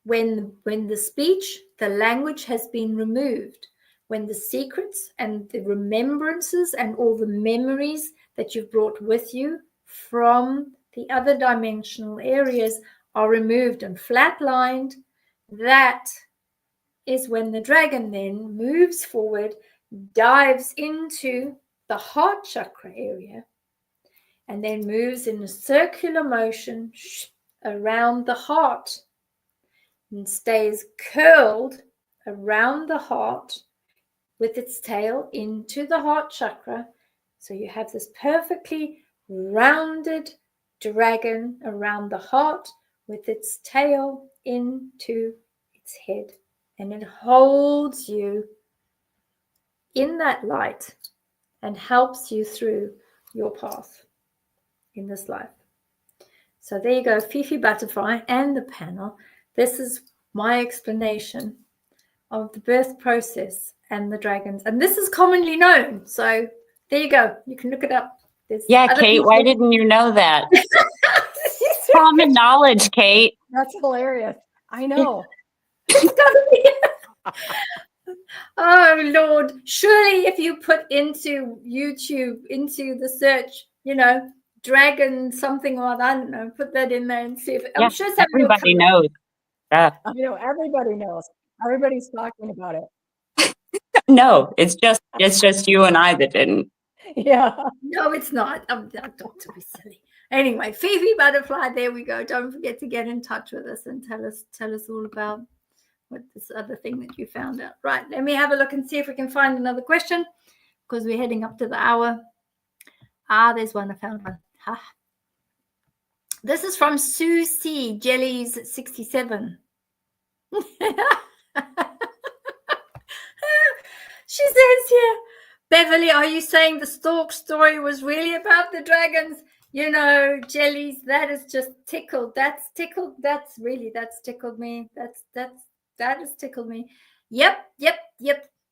When the speech, the language has been removed, when the secrets and the remembrances and all the memories that you've brought with you from the other dimensional areas are removed and flatlined, that is when the dragon then moves forward, dives into the heart chakra area, and then moves in a circular motion around the heart and stays curled around the heart with its tail into the heart chakra. So you have this perfectly rounded dragon around the heart with its tail into its head, and it holds you in that light and helps you through your path in this life. So there you go, Fifi Butterfly and the panel. This is my explanation of the birth process and the dragons. And this is commonly known. So there you go. You can look it up. There's Yeah, Kate, why didn't you know that? Common knowledge, Kate. That's hilarious. I know. Oh, Lord. Surely if you put into YouTube, into the search, dragon something or other, I don't know, put that in there and see if I'm sure everybody knows. I know, everybody knows. Everybody's talking about it. No, it's just you and I that didn't. Yeah. No, it's not. I'm not to be silly. Anyway, Fifi Butterfly, there we go. Don't forget to get in touch with us and tell us all about what this other thing that you found out. Right, let me have a look and see if we can find another question, because we're heading up to the hour. There's one. I found one. This is from Sue C. Jellies 67. She says here, Beverly, are you saying the stork story was really about the dragons? Jellies, that is just tickled. That's tickled. That's tickled me. That has tickled me. Yep.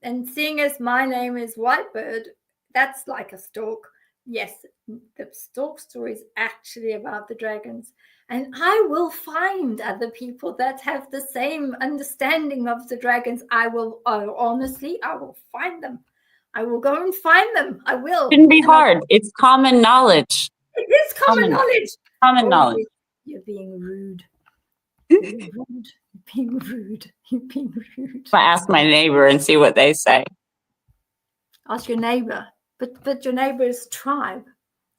And seeing as my name is Whitebird, that's like a stork. Yes, the stork story is actually about the dragons. And I will find other people that have the same understanding of the dragons. Honestly, I will find them. I will go and find them. I will. It shouldn't be hard. It's common knowledge. It is common knowledge. Common knowledge. You're being rude. You're being rude. I ask my neighbor and see what they say. Ask your neighbor. But your neighbor is tribe.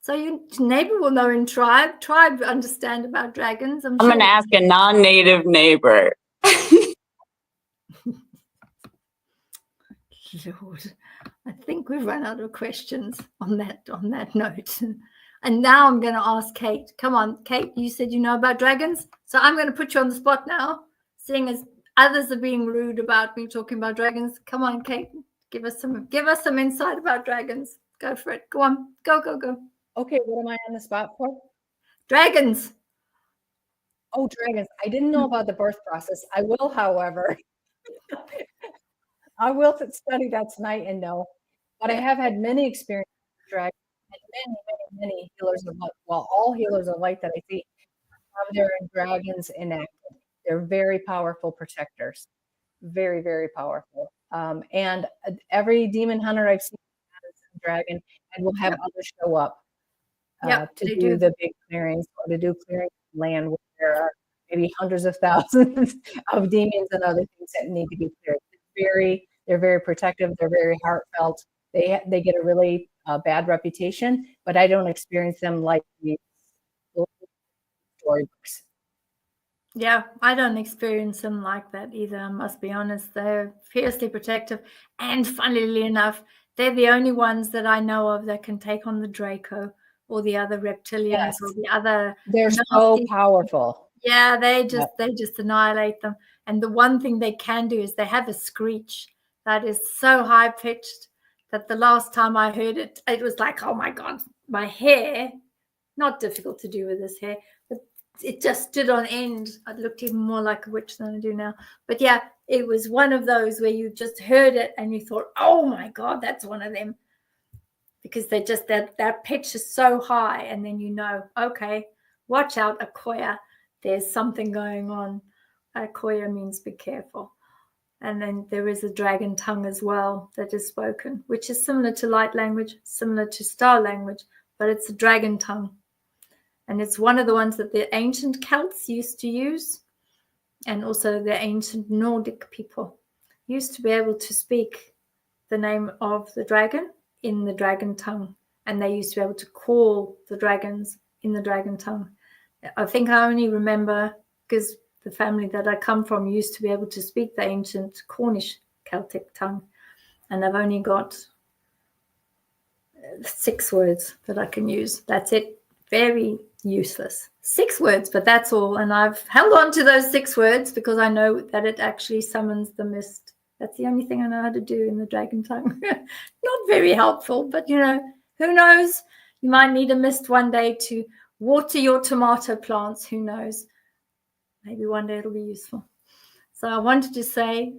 So your neighbor will know in tribe. Tribe understand about dragons. I'm going to ask a non-native neighbor. Lord, I think we've run out of questions on that note. And now I'm going to ask Kate. Come on, Kate, you said you know about dragons. So I'm going to put you on the spot now, seeing as others are being rude about me talking about dragons. Come on, Kate, give us some insight about dragons. Go for it. Go on. Go. Okay, what am I on the spot for? Dragons. Oh, dragons. I didn't know about the birth process. I will, however. I will study that tonight and know. But I have had many experiences with dragons and many healers of light. Well, all healers of light that I see have their dragons enacted. They're very powerful protectors. Very, very powerful. And every demon hunter I've seen has a dragon and will have others show up to do the big clearings or to do clearing land where there are maybe hundreds of thousands of demons and other things that need to be cleared. They're very protective. They're very heartfelt. They get a really bad reputation, but I don't experience them like these storybooks. Yeah, I don't experience them like that either. I must be honest. They're fiercely protective, and funnily enough, they're the only ones that I know of that can take on the Draco or the other reptilians or the other. They're so powerful. Yeah, they just annihilate them. And the one thing they can do is they have a screech that is so high pitched that the last time I heard it, it was like, oh my God, my hair, not difficult to do with this hair, but it just stood on end. I looked even more like a witch than I do now. But yeah, it was one of those where you just heard it and you thought, oh my God, that's one of them. Because they just, that pitch is so high. And then okay, watch out, Akoya. There's something going on. Akoya means be careful. And then there is a dragon tongue as well that is spoken, which is similar to light language, similar to star language, but it's a dragon tongue. And it's one of the ones that the ancient Celts used to use, and also the ancient Nordic people used to be able to speak the name of the dragon in the dragon tongue. And they used to be able to call the dragons in the dragon tongue. I think I only remember because the family that I come from used to be able to speak the ancient Cornish Celtic tongue. And I've only got 6 words that I can use. That's it. Very useless. 6 words, but that's all. And I've held on to those 6 words because I know that it actually summons the mist. That's the only thing I know how to do in the dragon tongue. Not very helpful, but you know, who knows? You might need a mist one day to water your tomato plants. Who knows? Maybe one day it'll be useful. So I wanted to say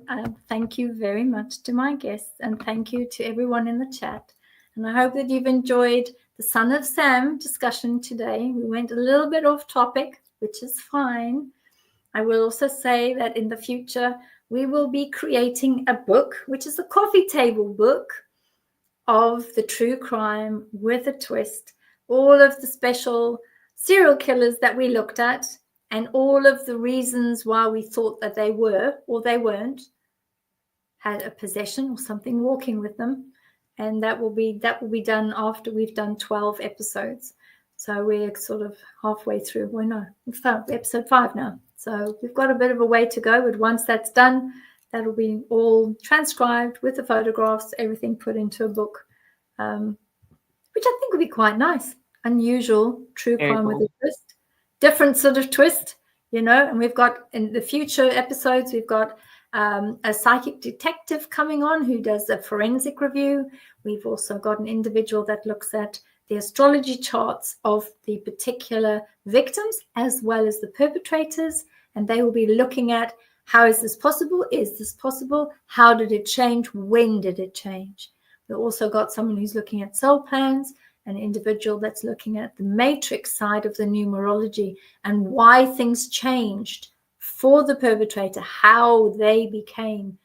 thank you very much to my guests, and thank you to everyone in the chat. And I hope that you've enjoyed the Son of Sam discussion today. We went a little bit off topic, which is fine. I will also say that in the future, we will be creating a book, which is a coffee table book of the true crime with a twist. All of the special serial killers that we looked at, and all of the reasons why we thought that they were or they weren't, had a possession or something walking with them. And that will be done after we've done 12 episodes. So we're sort of halfway through. Well, no, we've found episode 5 now. So we've got a bit of a way to go. But once that's done, that'll be all transcribed with the photographs, everything put into a book, which I think would be quite nice. Unusual true crime with a twist. Different sort of twist, you know. And we've got in the future episodes, we've got a psychic detective coming on who does a forensic review. We've also got an individual that looks at the astrology charts of the particular victims as well as the perpetrators, and they will be looking at how is this possible? Is this possible? How did it change? When did it change? We've also got someone who's looking at soul plans, an individual that's looking at the matrix side of the numerology and why things changed for the perpetrator, how they became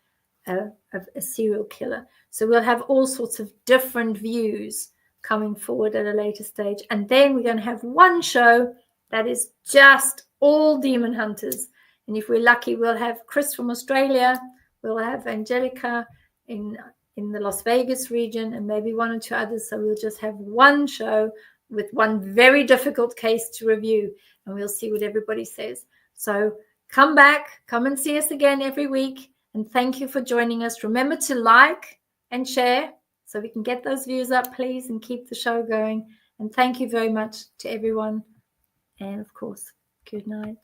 a serial killer. So we'll have all sorts of different views coming forward at a later stage. And then we're going to have one show that is just all demon hunters. And if we're lucky, we'll have Chris from Australia, we'll have Angelica in the Las Vegas region, and maybe 1 or 2 others. So we'll just have one show with one very difficult case to review, and we'll see what everybody says. So come back, come and see us again every week. And thank you for joining us. Remember to like and share so we can get those views up, please, and keep the show going. And thank you very much to everyone. And of course, good night.